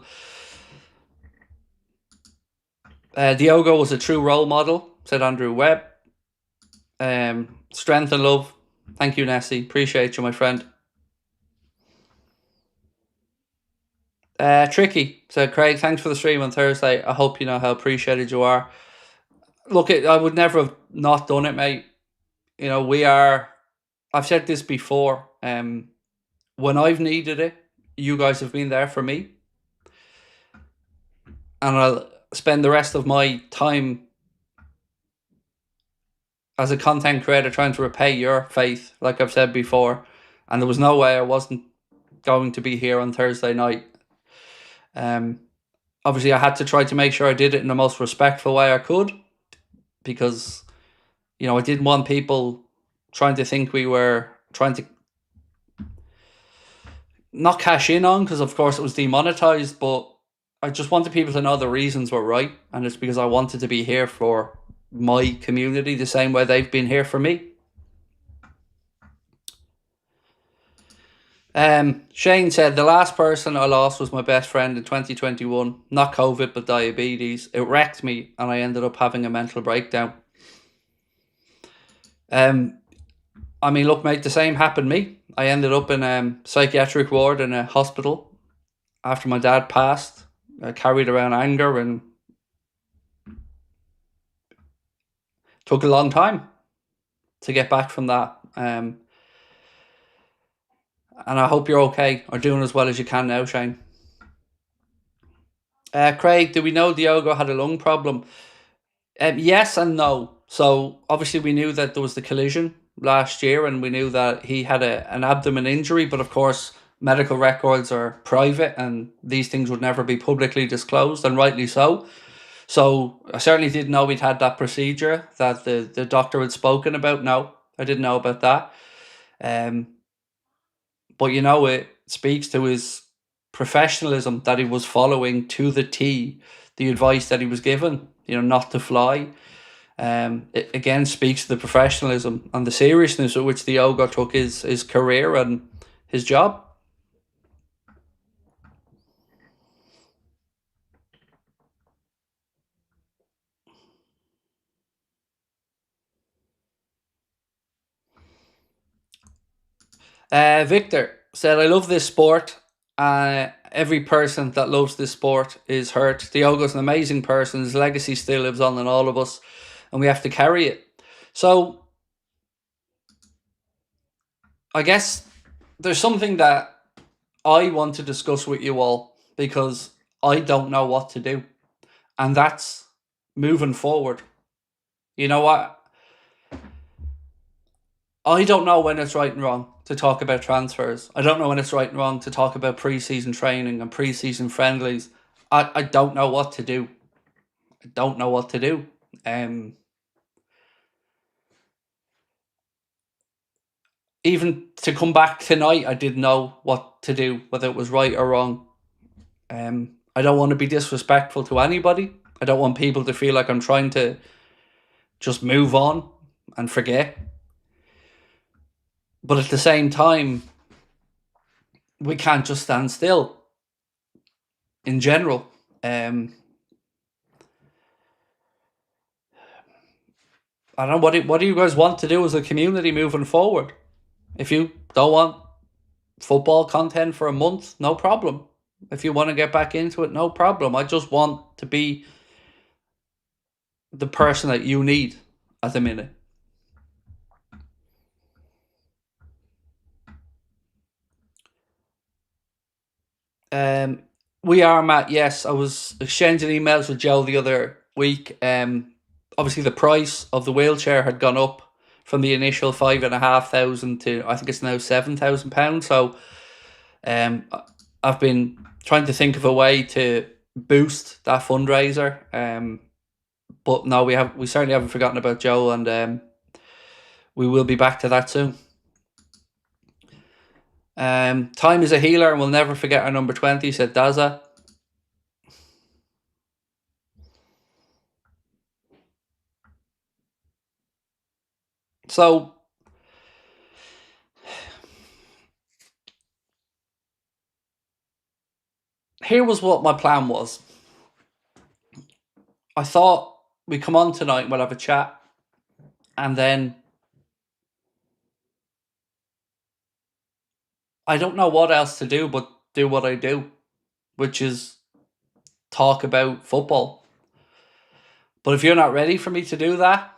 Diogo was a true role model, said Andrew Webb. Strength and love. Thank you, Nessie. Appreciate you, my friend. Tricky said, Craig, thanks for the stream on Thursday. I hope you know how appreciated you are. Look, I would never have not done it, mate. You know, I've said this before. When I've needed it, you guys have been there for me. And I'll spend the rest of my time as a content creator trying to repay your faith, like I've said before. And there was no way I wasn't going to be here on Thursday night. Obviously, I had to try to make sure I did it in the most respectful way I could, because, I didn't want people trying to think we were trying to not cash in on, because of course it was demonetized, but I just wanted people to know the reasons were right, and it's because I wanted to be here for my community the same way they've been here for me. Shane said, the last person I lost was my best friend in 2021. Not COVID, but diabetes. It wrecked me, and I ended up having a mental breakdown. Look, mate, the same happened to me. I ended up in a psychiatric ward in a hospital after my dad passed. I carried around anger, and took a long time to get back from that. And I hope you're okay, or doing as well as you can now, Shane. Craig, do we know Diogo had a lung problem? Yes and no. So obviously we knew that there was the collision last year, and we knew that he had an abdomen injury, but of course medical records are private and these things would never be publicly disclosed, and rightly so. So I certainly didn't know he'd had that procedure that the doctor had spoken about. No, I didn't know about that. But it speaks to his professionalism that he was following to the T the advice that he was given, not to fly. It again speaks to the professionalism and the seriousness with which Diogo took his career and his job. Victor, said, I love this sport. Every person that loves this sport is hurt. Diogo's an amazing person. His legacy still lives on in all of us, and we have to carry it. So I guess there's something that I want to discuss with you all because I don't know what to do, and that's moving forward. You know what? I don't know when it's right and wrong to talk about transfers. I don't know when it's right and wrong to talk about pre-season training and pre-season friendlies. I don't know what to do. I don't know what to do. Even to come back tonight, I didn't know what to do, whether it was right or wrong. I don't want to be disrespectful to anybody. I don't want people to feel like I'm trying to just move on and forget. But at the same time, we can't just stand still in general. I don't know, what do you guys want to do as a community moving forward? If you don't want football content for a month, no problem. If you want to get back into it, no problem. I just want to be the person that you need at the minute. We are, Matt. Yes, I was exchanging emails with Joe the other week. Obviously the price of the wheelchair had gone up from the initial 5,500 to, I think it's now £7,000. So, I've been trying to think of a way to boost that fundraiser. But no, we certainly haven't forgotten about Joe, and we will be back to that soon. Time is a healer, and we'll never forget our number 20, said Daza. So, here was what my plan was. I thought we'd come on tonight and we'll have a chat, and then I don't know what else to do but do what I do, which is talk about football. But if you're not ready for me to do that,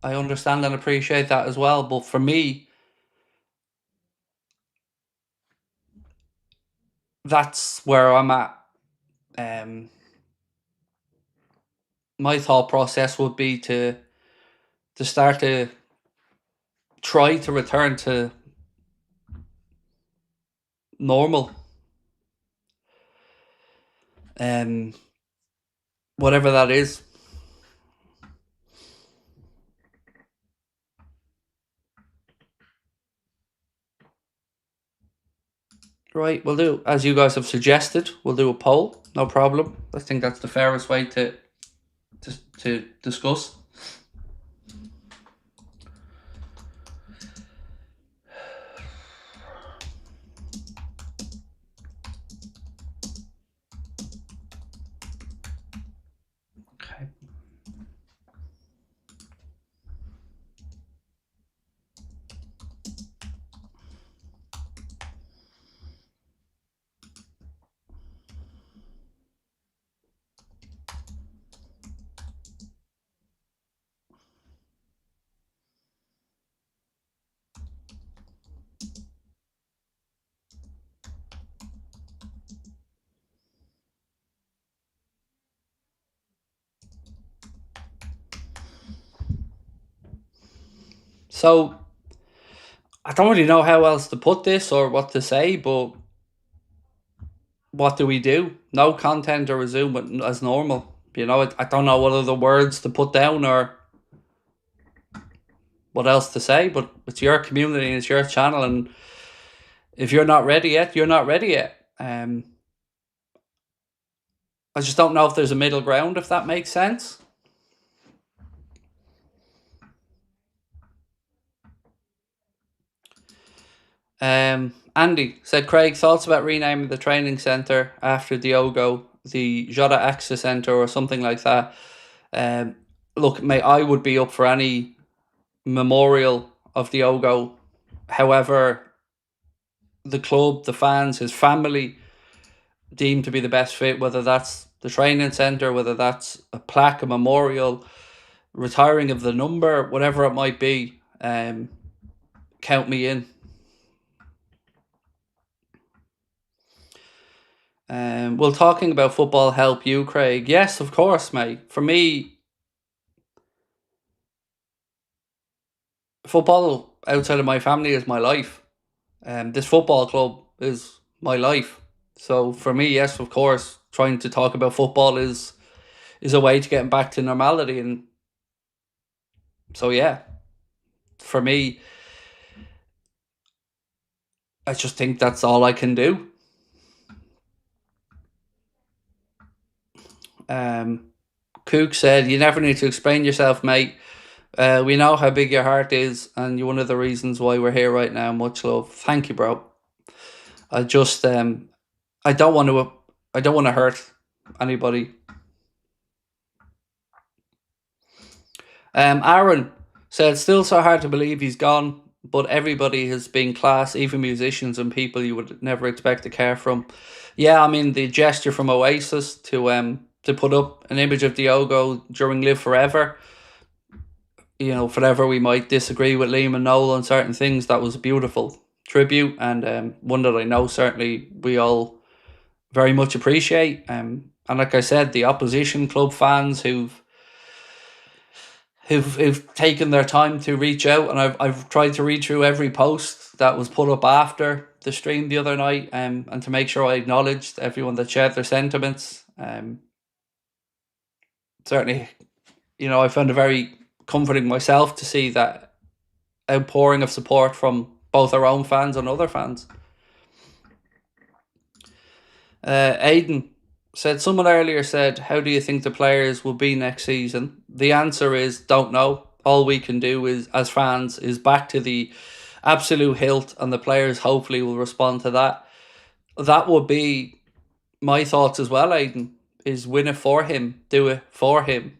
I understand and appreciate that as well. But for me, that's where I'm at. My thought process would be to start to try to return to normal. Whatever that is. Right, we'll do, as you guys have suggested, we'll do a poll. No problem. I think that's the fairest way to discuss. Okay. So, I don't really know how else to put this or what to say, but what do we do? No content or resume as normal. You know, I don't know what other words to put down or what else to say, but it's your community and it's your channel, and if you're not ready yet, you're not ready yet. I just don't know if there's a middle ground, if that makes sense. Andy said, Craig, thoughts about renaming the training centre after Diogo, the Jota Access Centre or something like that. Look, mate, I would be up for any memorial of Diogo. However, the club, the fans, his family deem to be the best fit, whether that's the training centre, whether that's a plaque, a memorial, retiring of the number, whatever it might be, count me in. Will talking about football help you, Craig? Yes, of course, mate. For me, football outside of my family is my life. This football club is my life. So for me, yes, of course, trying to talk about football is a way to getting back to normality. And so yeah, for me, I just think that's all I can do. Cook said, "You never need to explain yourself, mate. We know how big your heart is, and you're one of the reasons why we're here right now. Much love." Thank you, bro. I just I don't want to hurt anybody. Aaron said, "Still so hard to believe he's gone, but everybody has been class, even musicians and people you would never expect to care from." Yeah, I mean the gesture from Oasis to put up an image of Diogo during Live Forever. You know, whatever we might disagree with Liam and Noel on certain things, that was a beautiful tribute, and one that I know certainly we all very much appreciate. And like I said, the opposition club fans who've taken their time to reach out, and I've tried to read through every post that was put up after the stream the other night, and to make sure I acknowledged everyone that shared their sentiments. Certainly, you know, I found it very comforting myself to see that outpouring of support from both our own fans and other fans. Aidan said, "Someone earlier said, how do you think the players will be next season?" The answer is, don't know. All we can do is, as fans, is back to the absolute hilt, and the players hopefully will respond to that. That would be my thoughts as well, Aidan, is win it for him, do it for him.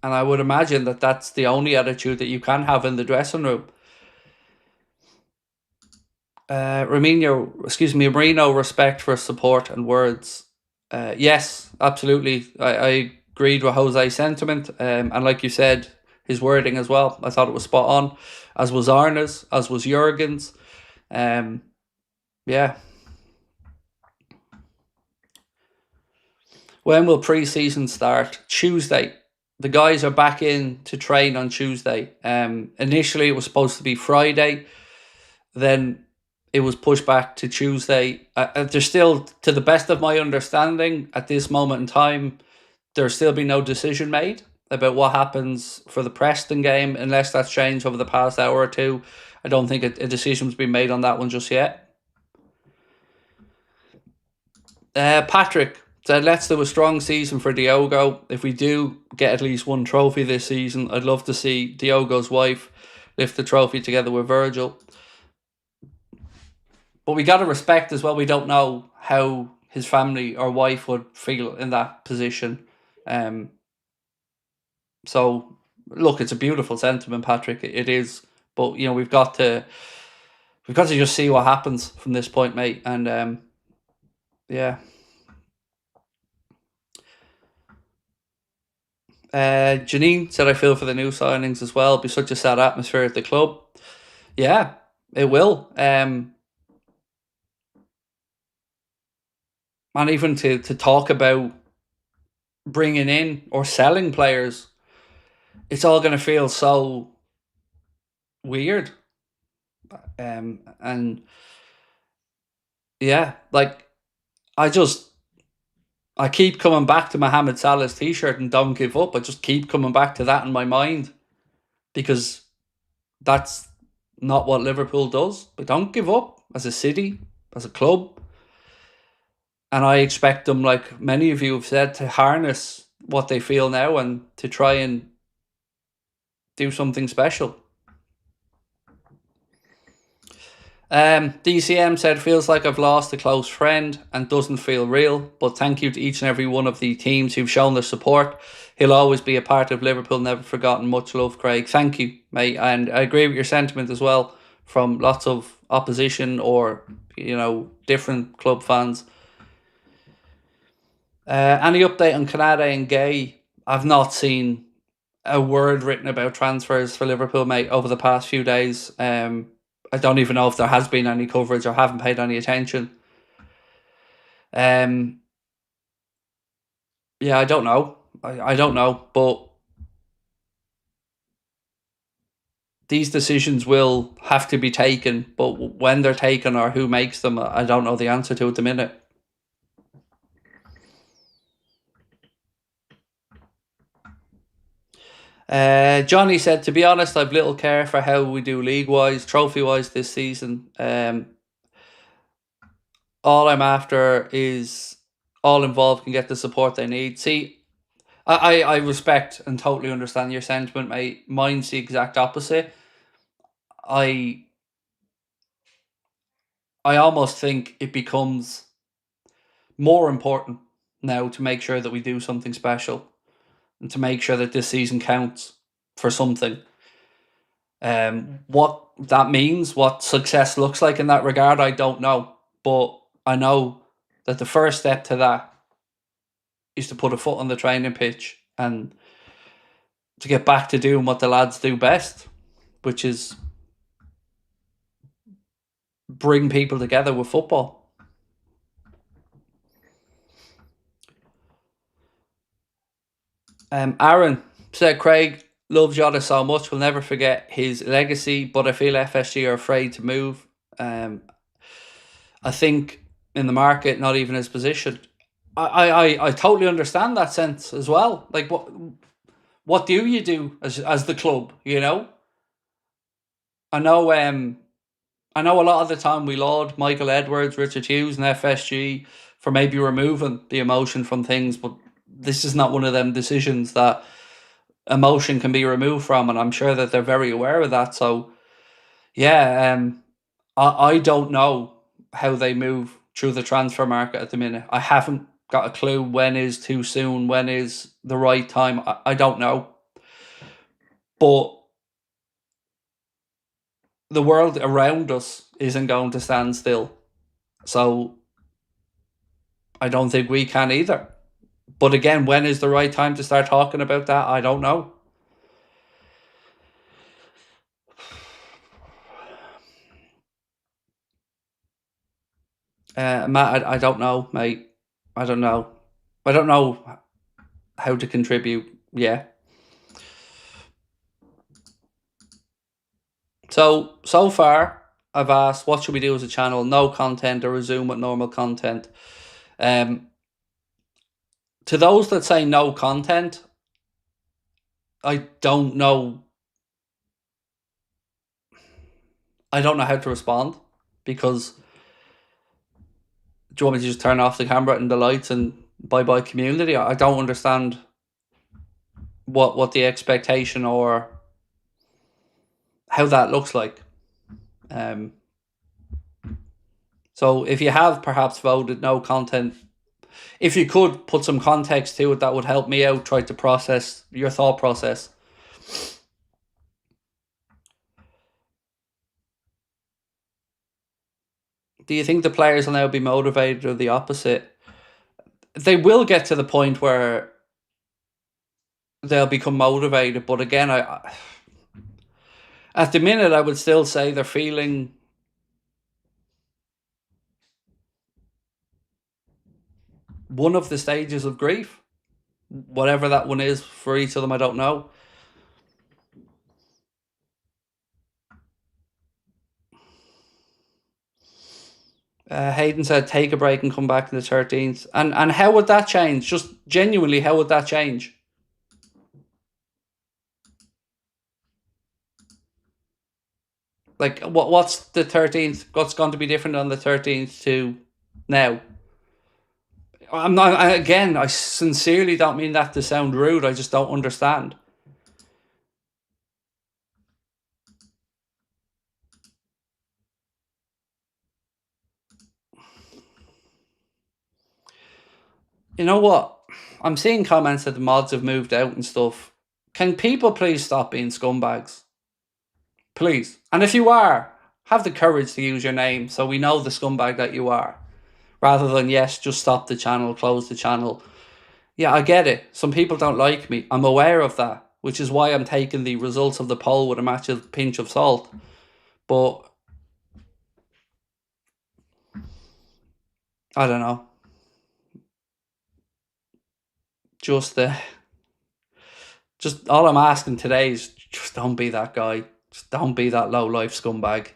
And I would imagine that that's the only attitude that you can have in the dressing room. Marino, respect for support and words. Yes, absolutely. I agreed with Jose's sentiment. And like you said, his wording as well. I thought it was spot on, as was Arna's, as was Jurgen's. Yeah. When will pre-season start? Tuesday. The guys are back in to train on Tuesday. Initially, it was supposed to be Friday. Then it was pushed back to Tuesday. There's still, to the best of my understanding, at this moment in time, there's still been no decision made about what happens for the Preston game, unless that's changed over the past hour or two. I don't think a decision's been made on that one just yet. Patrick said, "Let's do a strong season for Diogo. If we do get at least one trophy this season, I'd love to see Diogo's wife lift the trophy together with Virgil." But we got to respect as well, we don't know how his family or wife would feel in that position. So, look, it's a beautiful sentiment, Patrick. It is. But, you know, we've got to just see what happens from this point, mate. And, yeah. Janine said, "I feel for the new signings as well. It'll be such a sad atmosphere at the club." Yeah, it will. And even to talk about bringing in or selling players, it's all going to feel so weird. And yeah, like I keep coming back to Mohamed Salah's t-shirt and "Don't give up." I just keep coming back to that in my mind, because that's not what Liverpool does. But don't give up as a city, as a club. And I expect them, like many of you have said, to harness what they feel now and to try and do something special. DCM said, feels like I've lost a close friend and doesn't feel real, but thank you to each and every one of the teams who've shown their support. He'll always be a part of Liverpool, never forgotten. Much love, Craig. Thank you, mate. And I agree with your sentiment as well from lots of opposition or, different club fans. Any update on Canada and Gay? I've not seen a word written about transfers for Liverpool, mate, over the past few days. I don't even know if there has been any coverage or haven't paid any attention. Yeah, I don't know. I don't know, but these decisions will have to be taken. But when they're taken or who makes them, I don't know the answer to at the minute. Johnny said, to be honest, I've little care for how we do league-wise, trophy-wise this season. All I'm after is all involved can get the support they need. See, I respect and totally understand your sentiment, mate. Mine's the exact opposite. I almost think it becomes more important now to make sure that we do something special and to make sure that this season counts for something. What that means, what success looks like in that regard, I don't know. But I know that the first step to that is to put a foot on the training pitch and to get back to doing what the lads do best, which is bring people together with football. Aaron said, Craig loves Jota so much, we'll never forget his legacy, but I feel FSG are afraid to move. I think in the market, not even his position. I totally understand that sense as well. Like, what do you do as the club, I know a lot of the time we laud Michael Edwards, Richard Hughes and FSG for maybe removing the emotion from things, but this is not one of them decisions that emotion can be removed from, and I'm sure that they're very aware of that. So, yeah, I don't know how they move through the transfer market at the minute. I haven't got a clue when is too soon, when is the right time. I don't know. But the world around us isn't going to stand still. So I don't think we can either. But again, when is the right time to start talking about that? I don't know. Matt, I don't know, mate. I don't know. I don't know how to contribute. Yeah. So far, I've asked, what should we do as a channel? No content or resume with normal content. To those that say no content, I don't know. I don't know how to respond because do you want me to just turn off the camera and the lights and bye-bye community? I don't understand what the expectation or how that looks like. So if you have perhaps voted no content, if you could put some context to it, that would help me out, try to process your thought process. Do you think the players will now be motivated or the opposite? They will get to the point where they'll become motivated, but again, at the minute, I would still say they're feeling one of the stages of grief. Whatever that one is for each of them, I don't know. Hayden said, take a break and come back in the 13th. And how would that change? Just genuinely, how would that change? Like, what's the 13th? What's going to be different on the 13th to now? I'm not, again, I sincerely don't mean that to sound rude. I just don't understand. You know what? I'm seeing comments that the mods have moved out and stuff. Can people please stop being scumbags? Please. And if you are, have the courage to use your name so we know the scumbag that you are. Rather than, yes, just stop the channel, close the channel. Yeah, I get it. Some people don't like me. I'm aware of that, which is why I'm taking the results of the poll with a massive pinch of salt. But I don't know. Just just all I'm asking today is just don't be that guy. Just don't be that low life scumbag.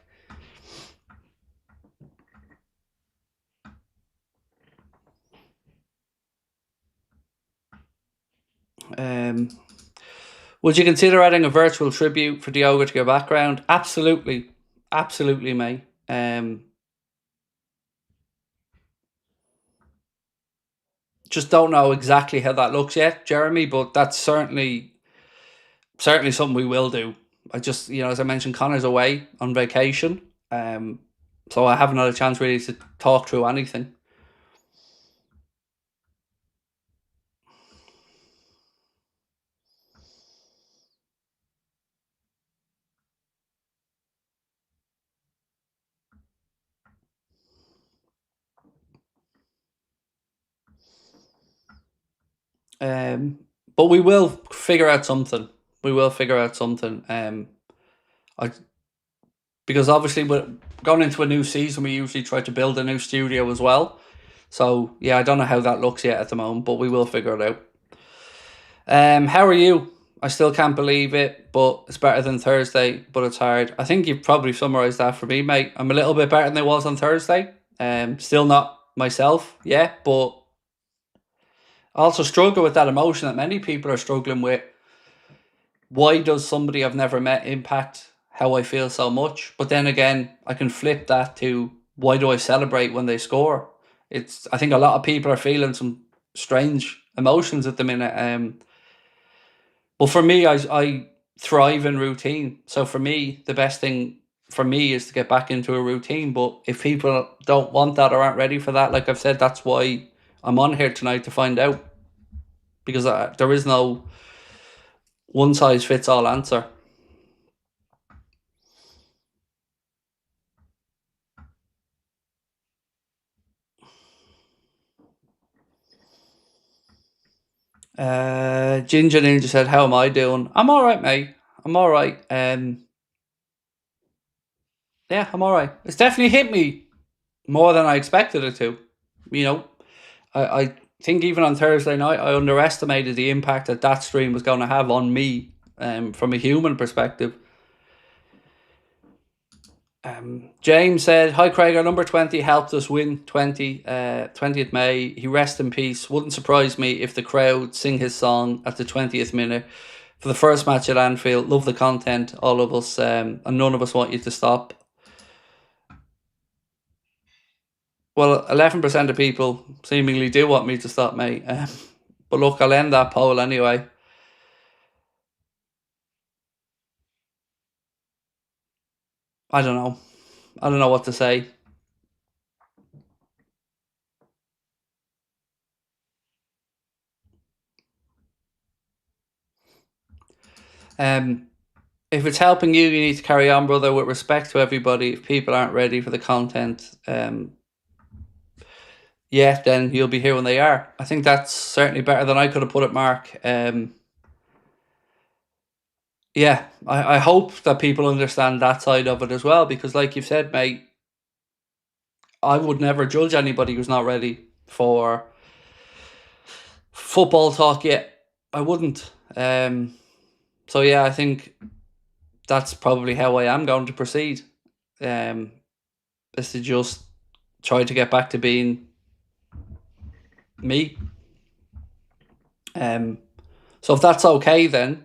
Um, would you consider adding a virtual tribute for Diogo to your background? Absolutely, absolutely, mate. Just don't know exactly how that looks yet, Jeremy. But that's certainly something we will do. I just, as I mentioned, Connor's away on vacation, so I haven't had a chance really to talk through anything. But we will figure out something. We will figure out something. I because obviously we're going into a new season. We usually try to build a new studio as well. So yeah, I don't know how that looks yet at the moment, but we will figure it out. How are you? I still can't believe it, but it's better than Thursday, but it's hard. I think you've probably summarised that for me, mate. I'm a little bit better than I was on Thursday. Still not myself, yeah, but I also struggle with that emotion that many people are struggling with. Why does somebody I've never met impact how I feel so much? But then again, I can flip that to why do I celebrate when they score? I think a lot of people are feeling some strange emotions at the minute. But for me, I thrive in routine. So for me, the best thing for me is to get back into a routine. But if people don't want that or aren't ready for that, like I've said, that's why I'm on here tonight to find out. Because there is no one size fits all answer. Ginger Ninja said, "How am I doing? I'm all right, mate. I'm all right. Yeah, I'm all right. It's definitely hit me more than I expected it to. You know, I think even on Thursday night, I underestimated the impact that stream was going to have on me, from a human perspective. James said, "Hi Craig, our number 20 helped us win 20th May. He rest in peace. Wouldn't surprise me if the crowd sing his song at the 20th minute for the first match at Anfield. Love the content, all of us, and none of us want you to stop." Well, 11% of people seemingly do want me to stop, mate. But look, I'll end that poll anyway. I don't know. I don't know what to say. If it's helping you, you need to carry on, brother, with respect to everybody. If people aren't ready for the content, yeah, then you'll be here when they are. I think that's certainly better than I could have put it, Mark. Yeah, I hope that people understand that side of it as well, because like you've said, mate, I would never judge anybody who's not ready for football talk yet. I wouldn't. So yeah, I think that's probably how I am going to proceed. Is to just try to get back to being me. So if that's okay, then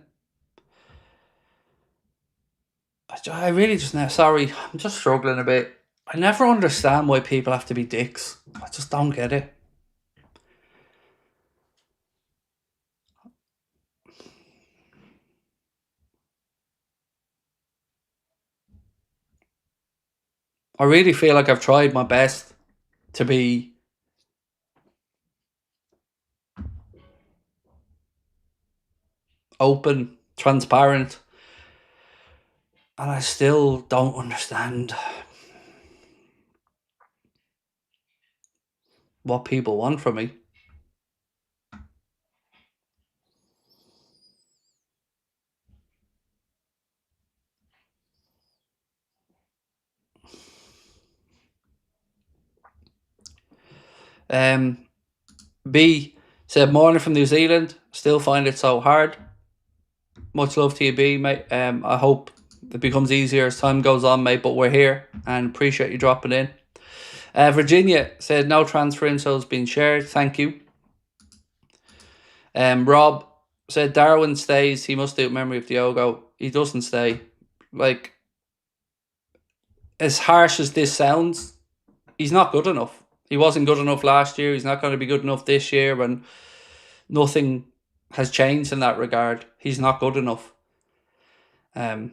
I really just now. Sorry, I'm just struggling a bit. I never understand why people have to be dicks. I just don't get it. I really feel like I've tried my best to be open, transparent, and I still don't understand what people want from me. B said, morning from New Zealand. Still find it so hard. Much love to you, B, mate. I hope it becomes easier as time goes on, mate, but we're here and appreciate you dropping in. Virginia said, no transfer info has been shared. Thank you. Rob said, Darwin stays. He must do memory of Diogo. He doesn't stay. Like, as harsh as this sounds, he's not good enough. He wasn't good enough last year. He's not going to be good enough this year, and nothing has changed in that regard. He's not good enough. I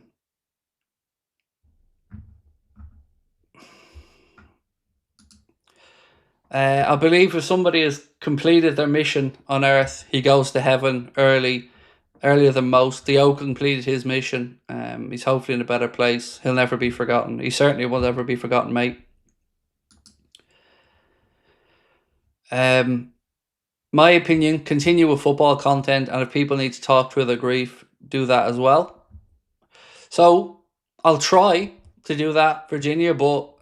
believe if somebody has completed their mission on Earth, he goes to heaven earlier than most. Theo completed his mission. He's hopefully in a better place. He'll never be forgotten. He certainly will never be forgotten, mate. My opinion, continue with football content, and if people need to talk through their grief, do that as well. So I'll try to do that, Virginia, but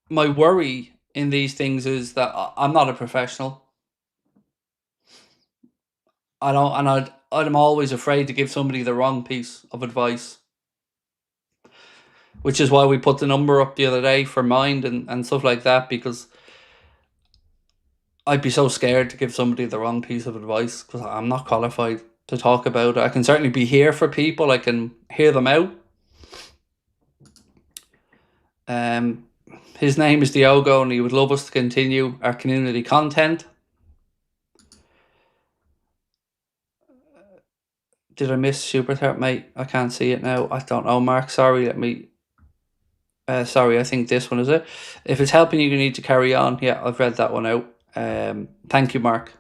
my worry in these things is that I'm not a professional. I'm always afraid to give somebody the wrong piece of advice, which is why we put the number up the other day for Mind and stuff like that, because I'd be so scared to give somebody the wrong piece of advice because I'm not qualified to talk about it. I can certainly be here for people. I can hear them out. His name is Diogo and he would love us to continue our community content. Did I miss Super Tart, mate? I can't see it now. I don't know, Mark. Sorry, let me... sorry, I think this one is it. If it's helping you, you need to carry on. Yeah, I've read that one out. Thank you, Mark.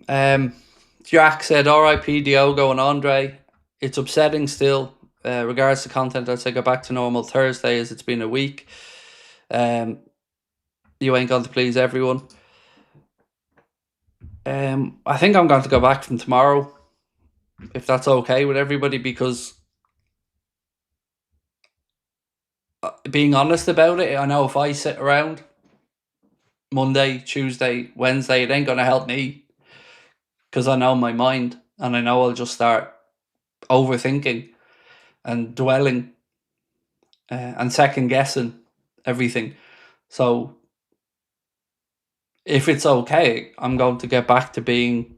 Jack said, R.I.P. Diogo and Andre. It's upsetting still. Regards to content, I'd say go back to normal Thursday as it's been a week. You ain't going to please everyone. I think I'm going to go back from tomorrow, if that's okay with everybody, because being honest about it, I know if I sit around Monday, Tuesday, Wednesday, it ain't going to help me, because I know my mind and I know I'll just start overthinking and dwelling and second guessing everything. So if it's okay, I'm going to get back to being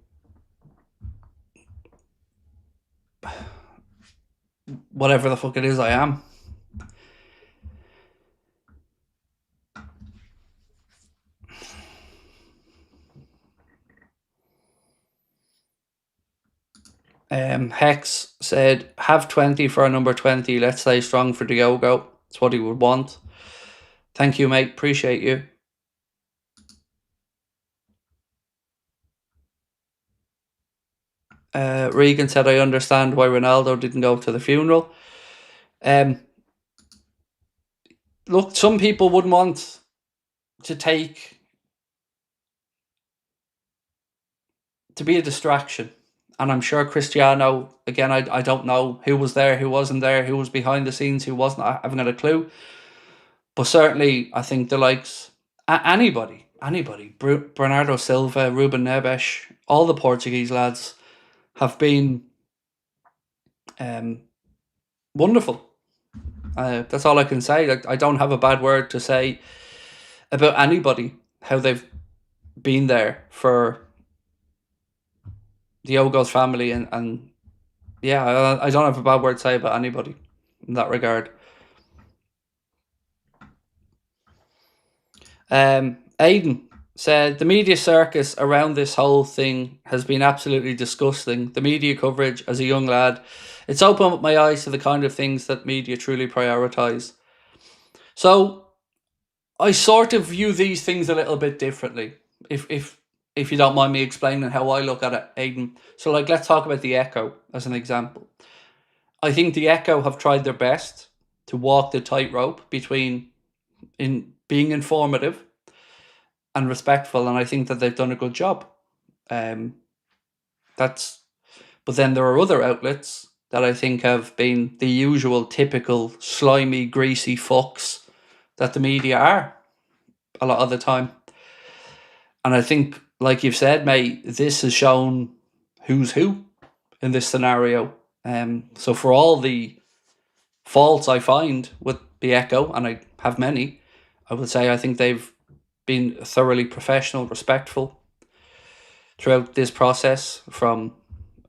whatever the fuck it is I am. Hex said, have 20 for a number 20. Let's stay strong for Diogo. That's what he would want. Thank you, mate. Appreciate you. Regan said, I understand why Ronaldo didn't go to the funeral. Look, some people wouldn't want to be a distraction. And I'm sure Cristiano, again, I don't know who was there, who wasn't there, who was behind the scenes, who wasn't. I haven't got a clue. But certainly, I think the likes, anybody, Bernardo Silva, Ruben Neves, all the Portuguese lads have been wonderful. That's all I can say. Like, I don't have a bad word to say about anybody, how they've been there for Diogo's family, and yeah, I don't have a bad word to say about anybody in that regard. Aidan said, the media circus around this whole thing has been absolutely disgusting. The media coverage as a young lad, it's opened up my eyes to the kind of things that media truly prioritise. So I sort of view these things a little bit differently. If you don't mind me explaining how I look at it, Aidan. So like, let's talk about the Echo as an example. I think the Echo have tried their best to walk the tightrope between in being informative and respectful, and I think that they've done a good job. Um, that's But then there are other outlets that I think have been the usual typical slimy, greasy fucks that the media are a lot of the time. And I think, like you've said, mate, this has shown who's who in this scenario. So for all the faults I find with the Echo, and I have many, I would say I think they've been thoroughly professional, respectful throughout this process from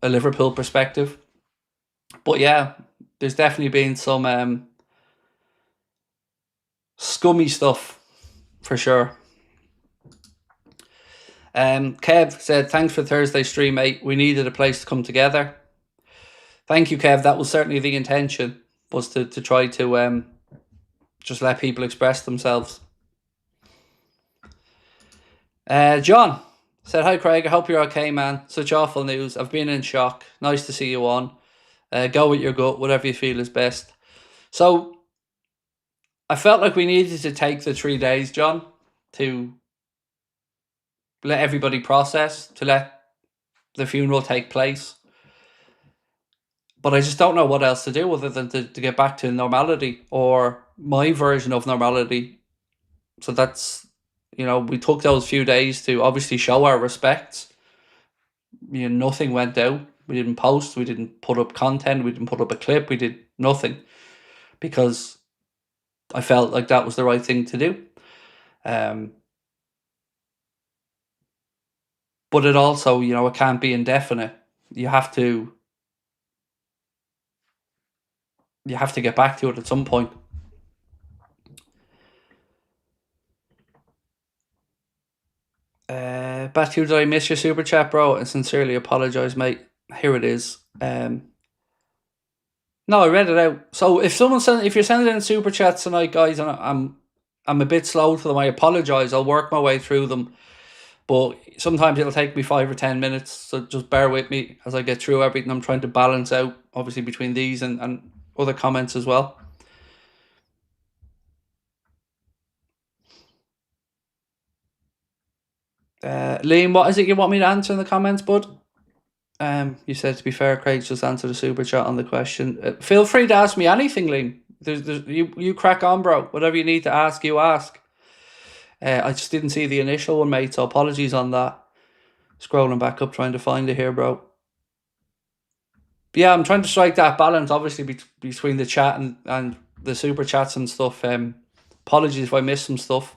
a Liverpool perspective. But yeah, there's definitely been some scummy stuff for sure. Kev said, thanks for Thursday stream, mate. We needed a place to come together. Thank you, Kev. That was certainly the intention, was to try to just let people express themselves. John said, hi, Craig. I hope you're okay, man. Such awful news. I've been in shock. Nice to see you on. Go with your gut, whatever you feel is best. So I felt like we needed to take the 3 days, John, to let everybody process, to let the funeral take place. But I just don't know what else to do other than to get back to normality, or my version of normality. So that's, we took those few days to obviously show our respects. Nothing went out. We didn't post. We didn't put up content. We didn't put up a clip. We did nothing because I felt like that was the right thing to do. But it also, it can't be indefinite. You have to get back to it at some point. Matthew, did I miss your super chat, bro? I sincerely apologise, mate. Here it is. No, I read it out. So if you're sending in super chats tonight, guys, and I'm a bit slow to them, I apologise. I'll work my way through them, but sometimes it'll take me 5 or 10 minutes. So just bear with me as I get through everything. I'm trying to balance out, obviously, between these and other comments as well. Liam, what is it you want me to answer in the comments, bud? You said, to be fair, Craig just answered the super chat on the question. Feel free to ask me anything, Liam. You crack on, bro. Whatever you need to ask, you ask. I just didn't see the initial one, mate, so apologies on that. Scrolling back up, trying to find it here, bro. But yeah, I'm trying to strike that balance, obviously, between the chat and the super chats and stuff. Apologies if I missed some stuff.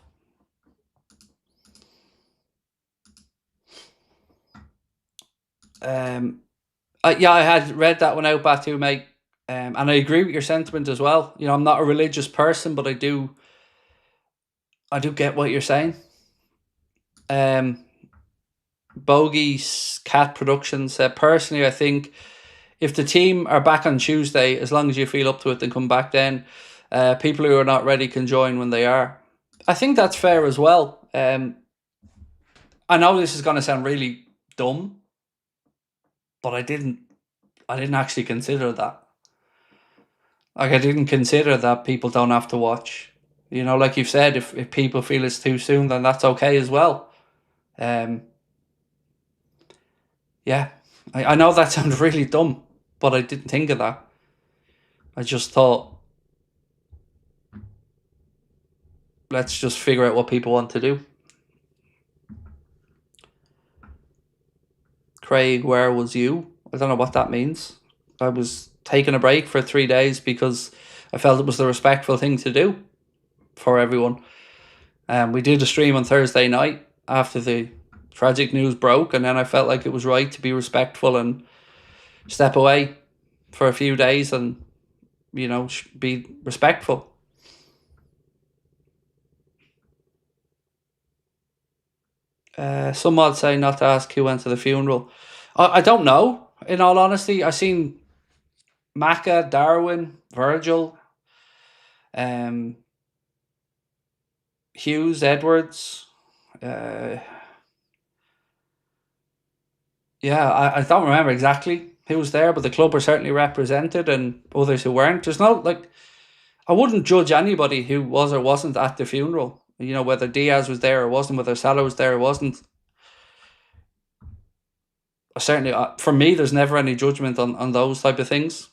I had read that one out, Batu, mate. And I agree with your sentiment as well. I'm not a religious person, but I do get what you're saying. Bogey's Cat Productions said, personally, I think if the team are back on Tuesday, as long as you feel up to it, then come back then. People who are not ready can join when they are. I think that's fair as well. I know this is going to sound really dumb, but I didn't actually consider that. Like, I didn't consider that people don't have to watch. Like you've said, if people feel it's too soon, then that's okay as well. Yeah, I know that sounds really dumb, but I didn't think of that. I just thought, let's just figure out what people want to do. Craig, where was you? I don't know what that means. I was taking a break for 3 days because I felt it was the respectful thing to do for everyone. We did a stream on Thursday night after the tragic news broke, and then I felt like it was right to be respectful and step away for a few days and, be respectful. Some might say not to ask who went to the funeral. I don't know, in all honesty. I seen Macca, Darwin, Virgil, Hughes, Edwards, Yeah, I don't remember exactly who was there, but the club were certainly represented and others who weren't. There's no, like, I wouldn't judge anybody who was or wasn't at the funeral. You know, whether Diaz was there or wasn't, whether Salah was there or wasn't. Certainly, for me, there's never any judgment on those type of things.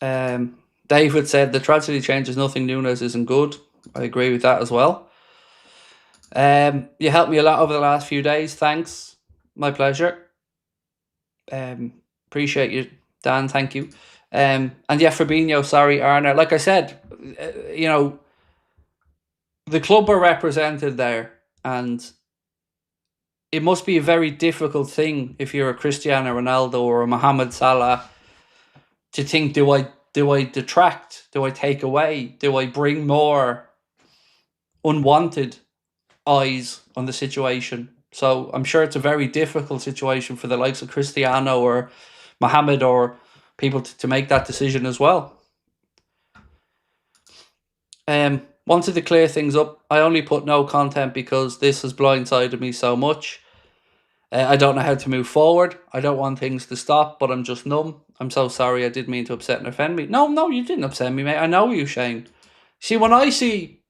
David said the tragedy changes nothing. Nunes isn't good. I agree with that as well. You helped me a lot over the last few days. Thanks. My pleasure. Appreciate you, Dan. Thank you. And yeah, Fabinho, sorry, Arna. Like I said, you know, the club are represented there, and it must be a very difficult thing if you're a Cristiano Ronaldo or a Mohamed Salah to think, do I detract? Do I take away? Do I bring more unwanted eyes on the situation? So I'm sure it's a very difficult situation for the likes of Cristiano or Mohamed or people to make that decision as well. Wanted to clear things up. I only put no content because this has blindsided me so much. I don't know how to move forward. I don't want things to stop, but I'm just numb. I'm so sorry. I did mean to upset and offend me. No, you didn't upset me, mate. I know you, Shane. See, when I see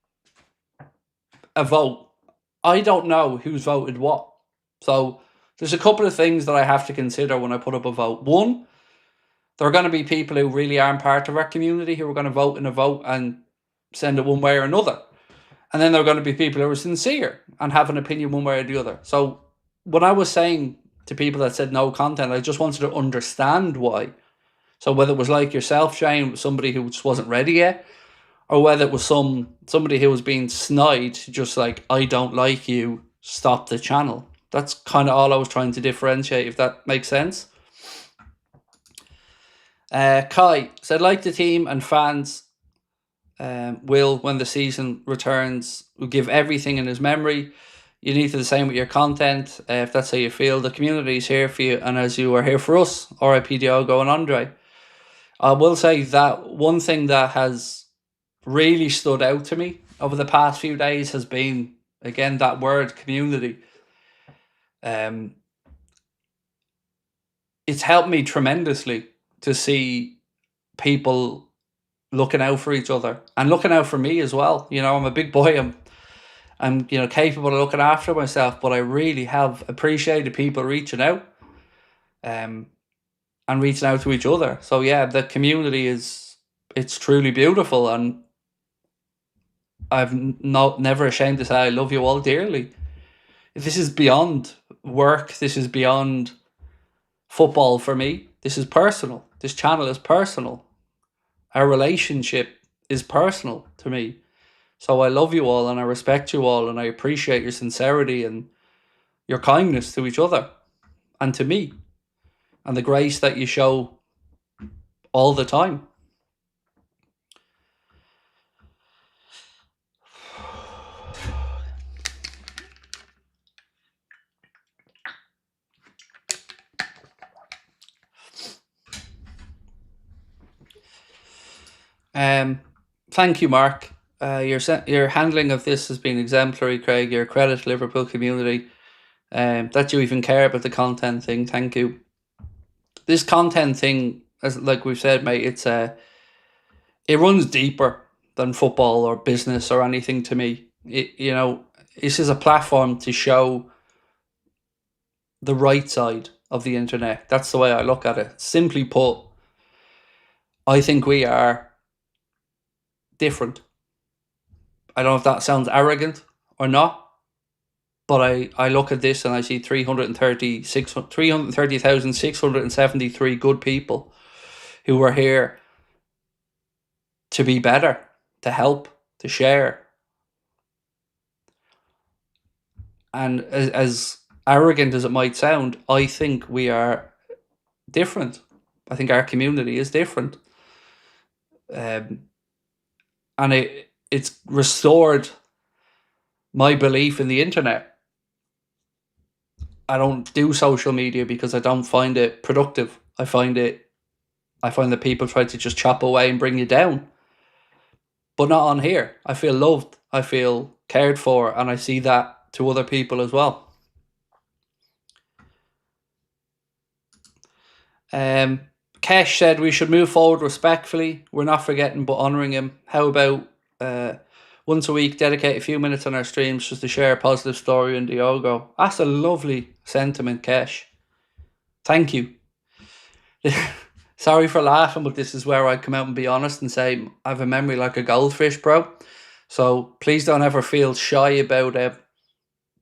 a vote, I don't know who's voted what. So there's a couple of things that I have to consider when I put up a vote. One, there are going to be people who really aren't part of our community who are going to vote in a vote and send it one way or another. And then there are going to be people who are sincere and have an opinion one way or the other. So when I was saying to people that said no content, I just wanted to understand why. So whether it was like yourself, Shane, somebody who just wasn't ready yet, or whether it was somebody who was being snide, just like, I don't like you, stop the channel. That's kind of all I was trying to differentiate, if that makes sense. Kai said, like the team and fans will, when the season returns, will give everything in his memory. You need to do the same with your content. If that's how you feel, the community is here for you, and as you are here for us, RIP Diogo and Andre. I will say that one thing that has really stood out to me over the past few days has been, again, that word community. It's helped me tremendously to see people looking out for each other and looking out for me as well. You know, I'm a big boy. I'm capable of looking after myself, but I really have appreciated people reaching out, and reaching out to each other. So yeah, the community it's truly beautiful, and I've never ashamed to say I love you all dearly. This is beyond work. This is beyond football for me. This is personal. This channel is personal. Our relationship is personal to me. So I love you all and I respect you all and I appreciate your sincerity and your kindness to each other and to me and the grace that you show all the time. Thank you, Mark. Your handling of this has been exemplary, Craig. Your credit to Liverpool community. That you even care about the content thing. Thank you. This content thing, as like we've said, mate, it runs deeper than football or business or anything to me. This is a platform to show the right side of the internet. That's the way I look at it. Simply put, I think we are different. I don't know if that sounds arrogant or not, but I look at this and I see 330,673 good people who are here to be better, to help, to share. And as arrogant as it might sound, I think we are different. I think our community is different. And it's restored my belief in the internet. I don't do social media because I don't find it productive. I find that people try to just chop away and bring you down. But not on here. I feel loved. I feel cared for, and I see that to other people as well. Kesh said we should move forward respectfully. We're not forgetting but honouring him. How about once a week dedicate a few minutes on our streams just to share a positive story in Diogo? That's a lovely sentiment, Kesh. Thank you. Sorry for laughing, but this is where I come out and be honest and say I have a memory like a goldfish, bro. So please don't ever feel shy about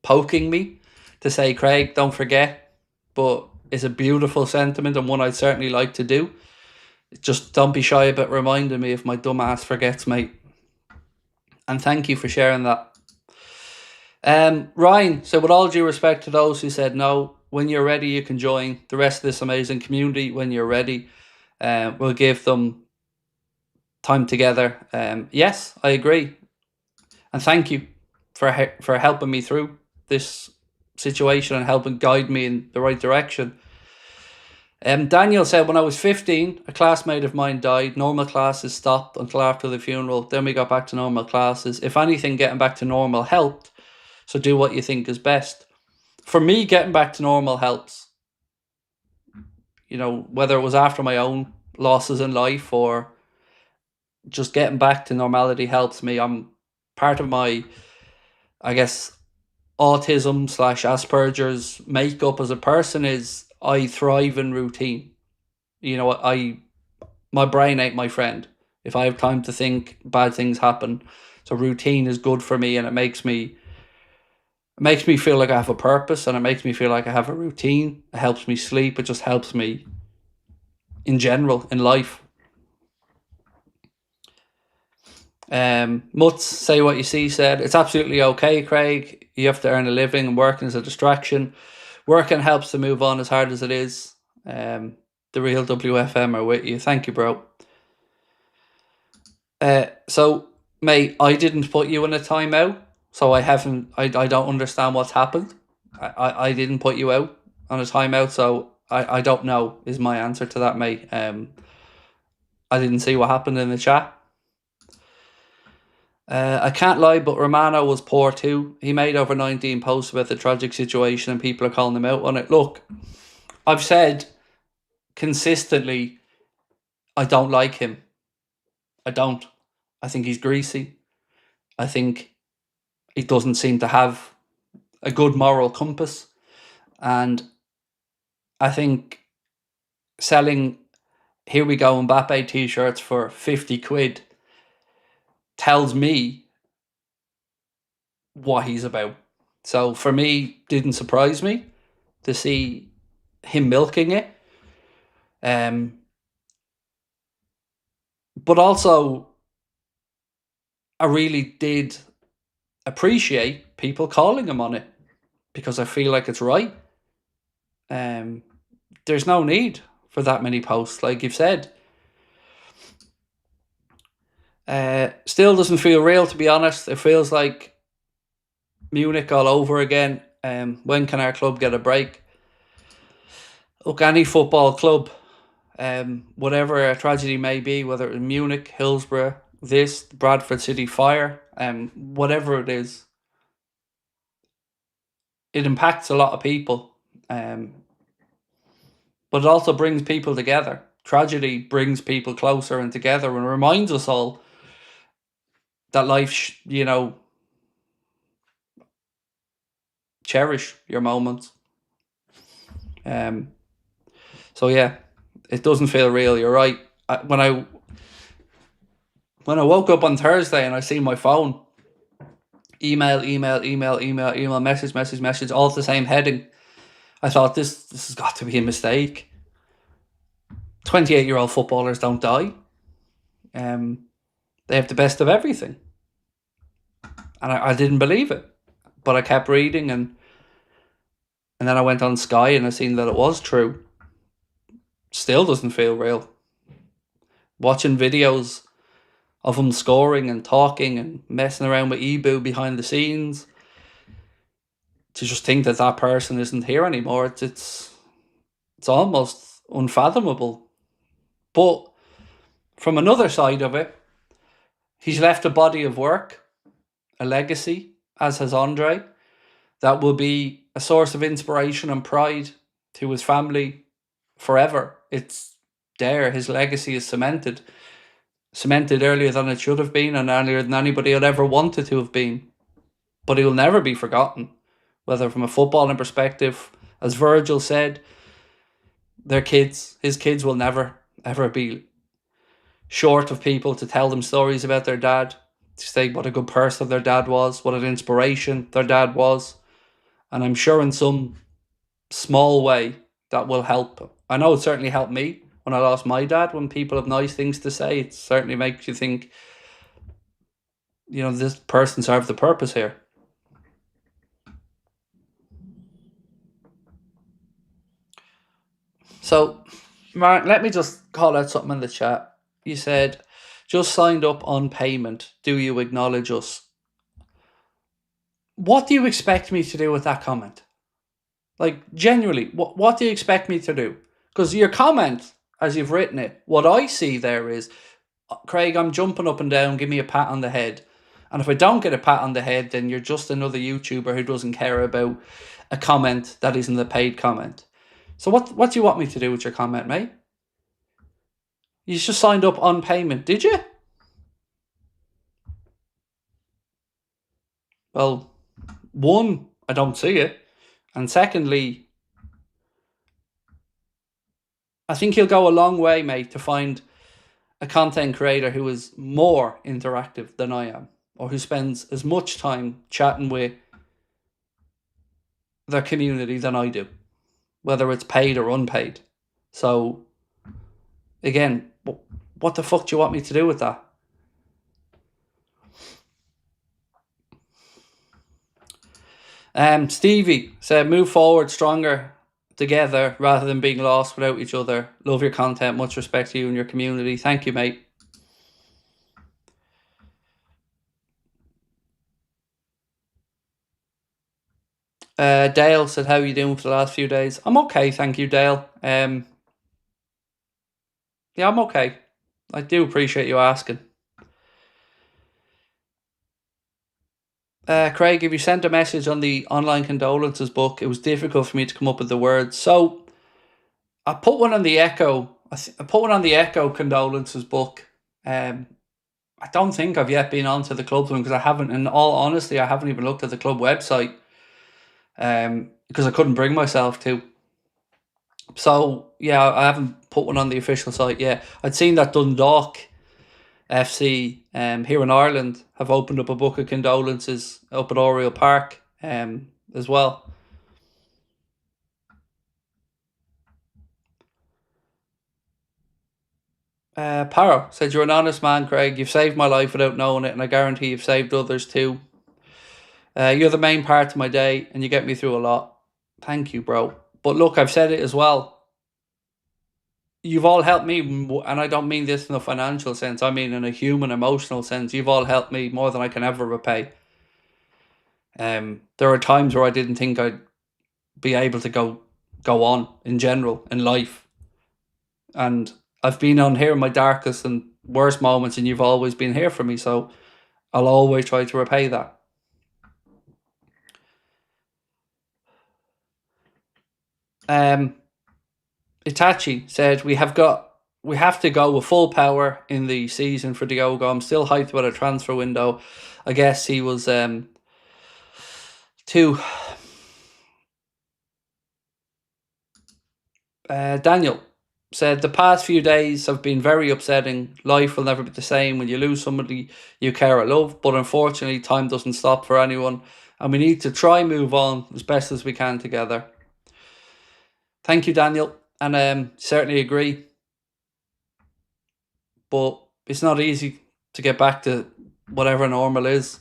poking me to say, Craig, don't forget. But it's a beautiful sentiment and one I'd certainly like to do. Just don't be shy about reminding me if my dumb ass forgets, mate. And thank you for sharing that. Ryan, so with all due respect to those who said no, when you're ready, you can join the rest of this amazing community when you're ready. We'll give them time together. Yes, I agree. And thank you for helping me through this situation and helping guide me in the right direction. Daniel said, when I was 15, a classmate of mine died. Normal classes stopped until after the funeral. Then we got back to normal classes. If anything, getting back to normal helped. So do what you think is best. For me, getting back to normal helps. You know, whether it was after my own losses in life or just getting back to normality helps me. I'm part of my, I guess, autism / Asperger's makeup as a person is I thrive in routine. You know, my brain ain't my friend. If I have time to think, bad things happen. So routine is good for me, and it makes me feel like I have a purpose, and it makes me feel like I have a routine. It helps me sleep. It just helps me in general in life. Mutz, say what you see, said, it's absolutely okay, Craig. You have to earn a living, and working is a distraction. Working helps to move on as hard as it is. The real WFM are with you. Thank you, bro. So, mate, I didn't put you in a timeout, so I don't understand what's happened. I didn't put you out on a timeout, so I don't know is my answer to that, mate. I didn't see what happened in the chat. I can't lie, but Romano was poor too. He made over 19 posts about the tragic situation and people are calling him out on it. Look, I've said consistently, I don't like him. I don't. I think he's greasy. I think he doesn't seem to have a good moral compass. And I think selling Here We Go Mbappe t-shirts for 50 quid tells me what he's about. So for me, didn't surprise me to see him milking it. But also, I really did appreciate people calling him on it because I feel like it's right. There's no need for that many posts, like you've said. Still doesn't feel real, to be honest. It feels like Munich all over again. When can our club get a break? Look, any football club, whatever a tragedy may be, whether it's Munich, Hillsborough, Bradford City Fire, whatever it is, it impacts a lot of people. But it also brings people together. Tragedy brings people closer and together and reminds us all that life, cherish your moments. So yeah, it doesn't feel real. You're right. When I woke up on Thursday and I see my phone, email, message, all the same heading, I thought this has got to be a mistake. 28-year-old footballers don't die. They have the best of everything. And I didn't believe it. But I kept reading and then I went on Sky and I seen that it was true. Still doesn't feel real. Watching videos of him scoring and talking and messing around with Ibu behind the scenes, to just think that person isn't here anymore, it's almost unfathomable. But from another side of it, he's left a body of work, a legacy, as has Andre. that will be a source of inspiration and pride to his family forever. It's there. His legacy is cemented earlier than it should have been and earlier than anybody had ever wanted to have been. But he will never be forgotten, whether from a footballing perspective, as Virgil said, his kids will never, ever be short of people to tell them stories about their dad, to say what a good person their dad was, what an inspiration their dad was. And I'm sure in some small way that will help. I know it certainly helped me when I lost my dad. When people have nice things to say, it certainly makes you think, this person served the purpose here. So, Mark, let me just call out something in the chat. You said, just signed up on payment. Do you acknowledge us? What do you expect me to do with that comment? Like, genuinely, what do you expect me to do? Because your comment, as you've written it, what I see there is, Craig, I'm jumping up and down, give me a pat on the head. And if I don't get a pat on the head, then you're just another YouTuber who doesn't care about a comment that isn't a paid comment. So what do you want me to do with your comment, mate? You just signed up on payment, did you? Well, one, I don't see it. And secondly, I think you'll go a long way, mate, to find a content creator who is more interactive than I am, or who spends as much time chatting with their community than I do, whether it's paid or unpaid. So, again, what the fuck do you want me to do with that? Stevie said, move forward stronger together rather than being lost without each other. Love your content. Much respect to you and your community. Thank you, mate. Dale said, how are you doing for the last few days? I'm okay, thank you, Dale. Yeah, I'm okay. I do appreciate you asking. Craig, if you sent a message on the online condolences book, it was difficult for me to come up with the words. So I put one on the Echo. I put one on the Echo condolences book. I don't think I've yet been onto the club's one because I haven't. In all honesty, I haven't even looked at the club website because I couldn't bring myself to. So yeah, I haven't put one on the official site yet. I'd seen that Dundalk FC here in Ireland have opened up a book of condolences up at Oriel Park as well. Paro said, you're an honest man, Craig. You've saved my life without knowing it, and I guarantee you've saved others too. You're the main part of my day, and you get me through a lot. Thank you, bro. But look, I've said it as well. You've all helped me, and I don't mean this in a financial sense. I mean in a human, emotional sense. You've all helped me more than I can ever repay. There are times where I didn't think I'd be able to go on in general in life, and I've been on here in my darkest and worst moments, and you've always been here for me. So I'll always try to repay that. Itachi said, we have to go with full power in the season for Diogo. I'm still hyped about a transfer window. I guess he was too. Daniel said, the past few days have been very upsetting. Life will never be the same when you lose somebody you care or love, but unfortunately time doesn't stop for anyone, and we need to try move on as best as we can together. Thank you, Daniel, and certainly agree. But it's not easy to get back to whatever normal is.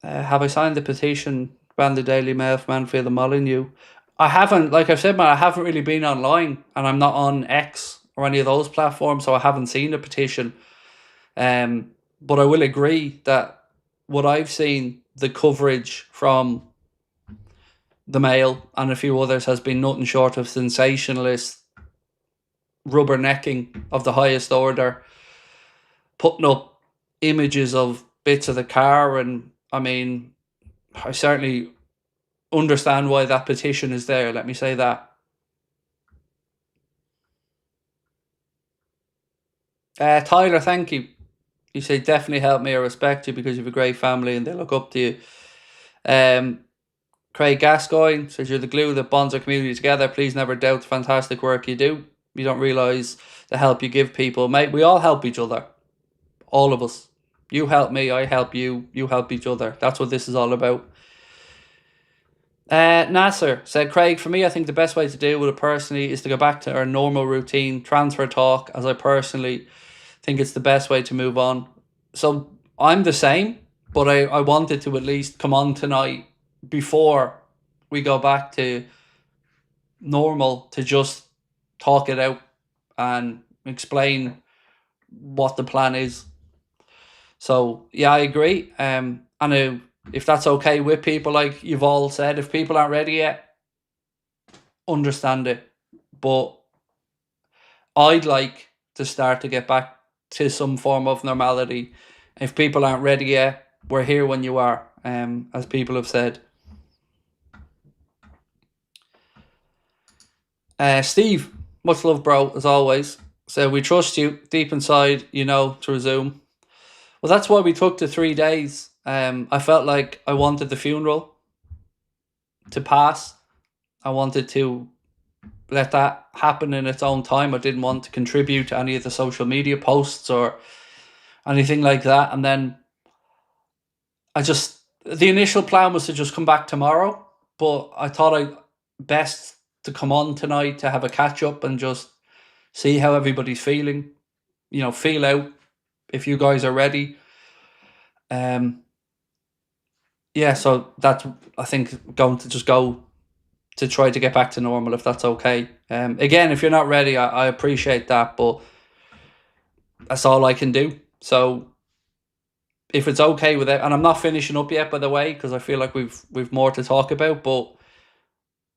Have I signed the petition, ban the Daily Mail from Anfield and Molyneux? I haven't, like I've said, man, I haven't really been online, and I'm not on X or any of those platforms, so I haven't seen a petition. But I will agree that what I've seen, the coverage from the Mail and a few others has been nothing short of sensationalist, rubbernecking of the highest order, putting up images of bits of the car and I mean, I certainly understand why that petition is there. Let me say that. Tyler, thank you. You say definitely help me. I respect you because you have a great family and they look up to you. Um, Craig Gascoigne says you're the glue that bonds our community together. Please never doubt the fantastic work you do. You don't realise the help you give people, mate. We all help each other, all of us. You help me, I help you. You help each other. That's what this is all about. Nasser said, Craig, for me, I think the best way to deal with it personally is to go back to our normal routine, transfer talk, as I personally think it's the best way to move on. So I'm the same, but I wanted to at least come on tonight before we go back to normal to just talk it out and explain what the plan is. So yeah, I agree. And if that's okay with people, like you've all said, if people aren't ready yet, understand it. But I'd like to start to get back to some form of normality. If people aren't ready yet, we're here when you are, as people have said. Steve, much love, bro, as always. So we trust you deep inside, you know, to resume. Well, that's why we took the 3 days. I felt like I wanted the funeral to pass. I wanted to let that happen in its own time. I didn't want to contribute to any of the social media posts or anything like that. And then the initial plan was to just come back tomorrow, but I thought I best to come on tonight to have a catch up and just see how everybody's feeling. You know, feel out if you guys are ready. Yeah, so that's, I think, going to just go to try to get back to normal, if that's okay. Again, if you're not ready, I appreciate that, but that's all I can do. So if it's okay with it, and I'm not finishing up yet, by the way, because I feel like we've more to talk about, but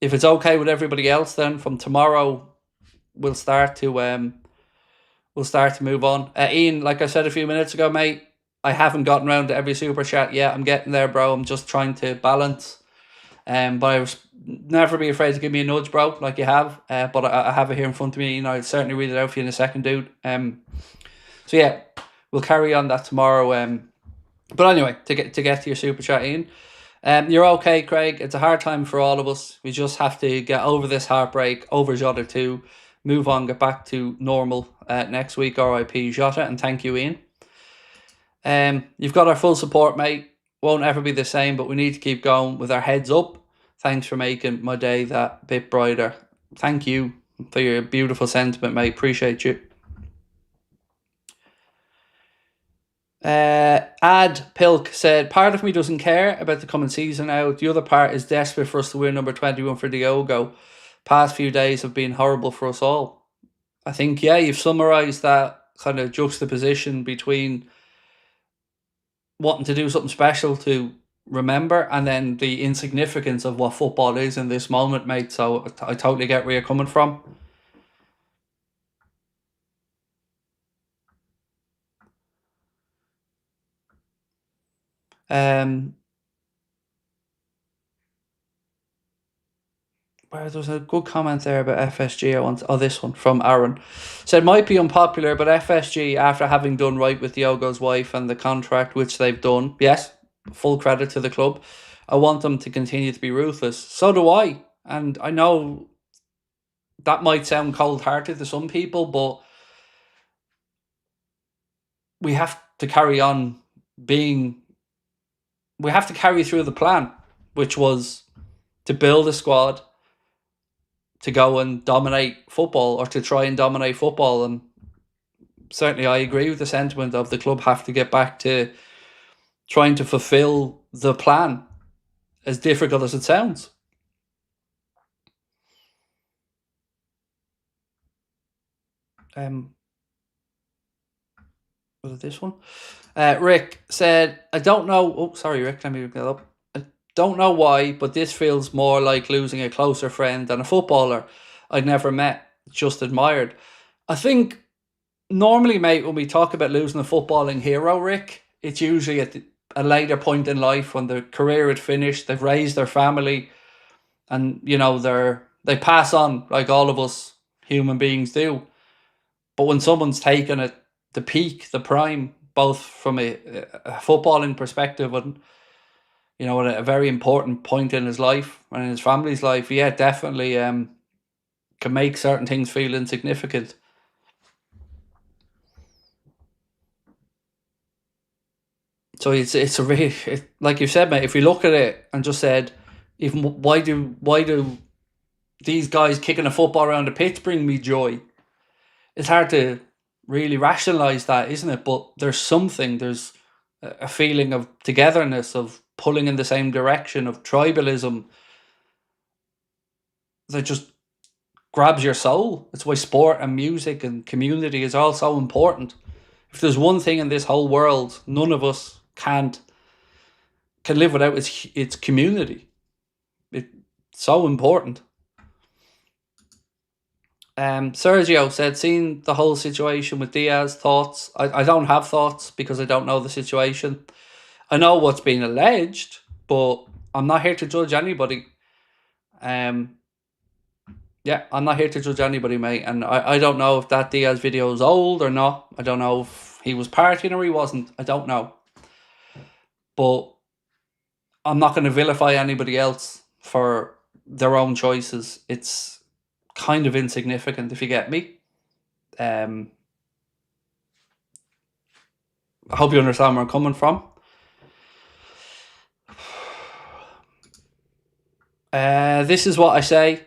if it's okay with everybody else, then from tomorrow we'll start to move on. Ian, like I said a few minutes ago, mate, I haven't gotten around to every super chat yet. I'm getting there, bro. I'm just trying to balance. But I was never be afraid to give me a nudge, bro, like you have. But I have it here in front of me. You know, I'll certainly read it out for you in a second, dude. So yeah, we'll carry on that tomorrow. But anyway, to get to your super chat, Ian. You're okay, Craig. It's a hard time for all of us. We just have to get over this heartbreak, over Jota 2, move on, get back to normal next week. RIP Jota, and thank you, Ian. You've got our full support, mate. Won't ever be the same, but we need to keep going with our heads up. Thanks for making my day that bit brighter. Thank you for your beautiful sentiment, mate. Appreciate you. Ad Pilk said, part of me doesn't care about the coming season now. The other part is desperate for us to win number 21 for Diogo. Past few days have been horrible for us all. I think, yeah, you've summarised that kind of juxtaposition between wanting to do something special to remember and then the insignificance of what football is in this moment, mate. So I totally get where you're coming from. Well, there was a good comment there about FSG. This one from Aaron said, might be unpopular, but FSG, after having done right with Diogo's wife and the contract which they've done, yes, full credit to the club. I want them to continue to be ruthless. So do I. And I know that might sound cold-hearted to some people, but we have to carry on being. We have to carry through the plan, which was to build a squad to go and dominate football, or to try and dominate football. And certainly I agree with the sentiment of the club have to get back to trying to fulfill the plan, as difficult as it sounds. Was it this one? Rick said, I don't know. Oh, sorry, Rick. Let me look that up. I don't know why, but this feels more like losing a closer friend than a footballer I'd never met, just admired. I think normally, mate, when we talk about losing a footballing hero, Rick, it's usually a later point in life when their career had finished, they've raised their family, and they pass on like all of us human beings do. But when someone's taken at the peak, the prime, both from a footballing perspective and at a very important point in his life and in his family's life, yeah, definitely can make certain things feel insignificant. So it's a really like you said, mate. If we look at it and just said, even why do these guys kicking a football around the pitch bring me joy? It's hard to really rationalize that, isn't it? But there's something. There's a feeling of togetherness, of pulling in the same direction, of tribalism that just grabs your soul. It's why sport and music and community is all so important. If there's one thing in this whole world, none of us can live without, its community. It's so important. Sergio said, seeing the whole situation with Diaz, thoughts? I don't have thoughts because I don't know the situation. I know what's being alleged, but I'm not here to judge anybody. Yeah, I'm not here to judge anybody, mate. And I don't know if that Diaz video is old or not. I don't know if he was partying or he wasn't. I don't know. But I'm not going to vilify anybody else for their own choices. It's kind of insignificant, if you get me. I hope you understand where I'm coming from. This is what I say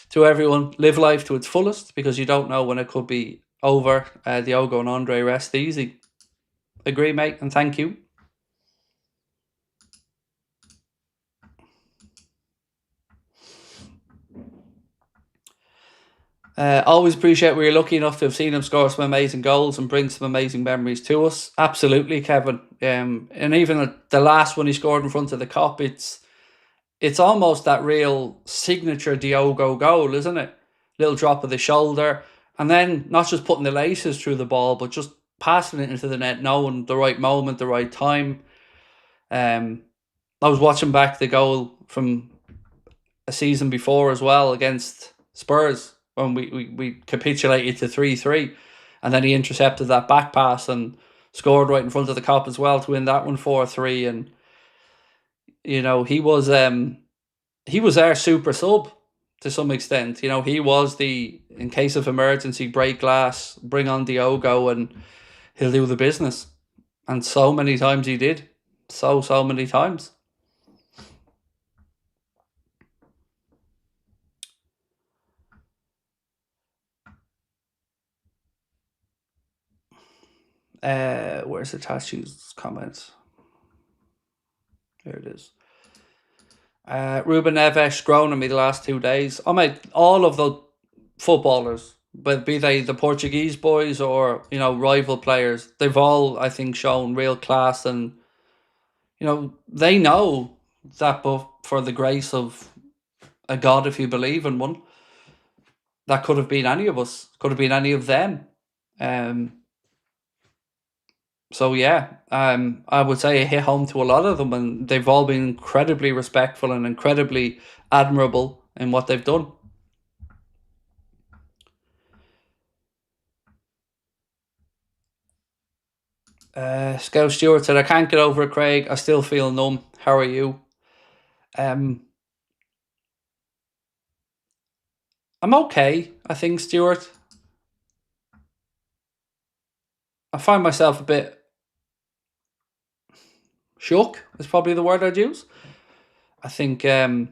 to everyone: live life to its fullest, because you don't know when it could be over. Diogo and Andre, rest easy. Agree, mate, and thank you. Always appreciate where you're lucky enough to have seen him score some amazing goals and bring some amazing memories to us. Absolutely, Kevin. And even the last one he scored in front of the Kop, it's almost that real signature Diogo goal, isn't it? Little drop of the shoulder, and then not just putting the laces through the ball, but just passing it into the net, knowing the right moment, the right time. I was watching back the goal from a season before as well against Spurs when we capitulated to 3-3, and then he intercepted that back pass and scored right in front of the Kop as well to win that one 4-3. And he was our super sub to some extent. He was the, in case of emergency, break glass, bring on Diogo, and he'll do the business. And so many times he did. So many times. Where's the Tashi's comments? Here it is. Ruben Neves grown on me the last 2 days. Oh mate, all of the footballers, but be they the Portuguese boys or rival players, they've all, I think, shown real class, and they know that, but for the grace of a God, if you believe in one, that could have been any of us, could have been any of them. So yeah, I would say it hit home to a lot of them, and they've all been incredibly respectful and incredibly admirable in what they've done. Scout Stewart said, I can't get over it, Craig. I still feel numb. How are you? I'm okay, I think, Stewart. I find myself a bit shook, is probably the word I'd use. I think, but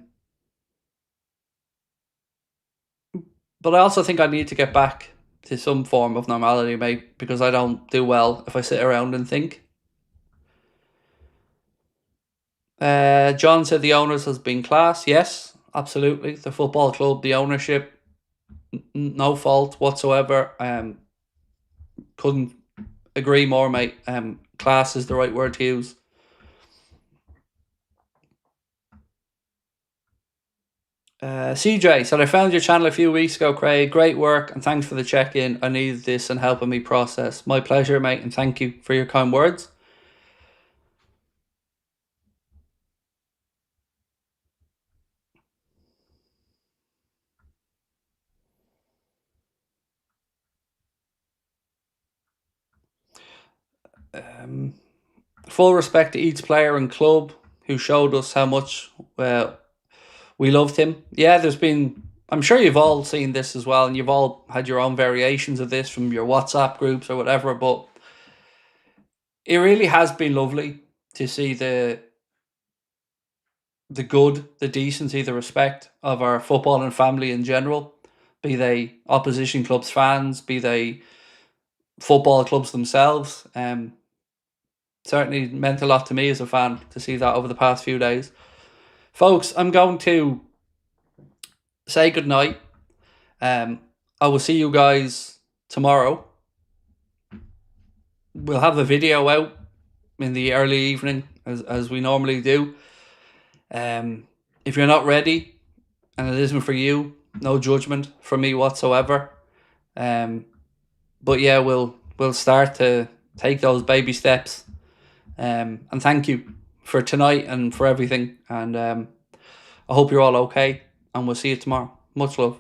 I also think I need to get back to some form of normality, mate, because I don't do well if I sit around and think. John said the owners has been class. Yes, absolutely. The football club, the ownership, no fault whatsoever. Couldn't agree more, mate. Class is the right word to use. CJ said, I found your channel a few weeks ago, Craig. Great work, and thanks for the check-in. I needed this and helping me process. My pleasure, mate, and thank you for your kind words. Full respect to each player and club who showed us how much we loved him. Yeah, there's been. I'm sure you've all seen this as well, and you've all had your own variations of this from your WhatsApp groups or whatever. But it really has been lovely to see the good, the decency, the respect of our football and family in general, be they opposition clubs fans, be they football clubs themselves. Certainly meant a lot to me as a fan to see that over the past few days. Folks, I'm going to say goodnight. I will see you guys tomorrow. We'll have the video out in the early evening as we normally do. If you're not ready and it isn't for you, no judgment from me whatsoever. But yeah, we'll start to take those baby steps. And thank you for tonight and for everything. And I hope you're all okay. And we'll see you tomorrow. Much love.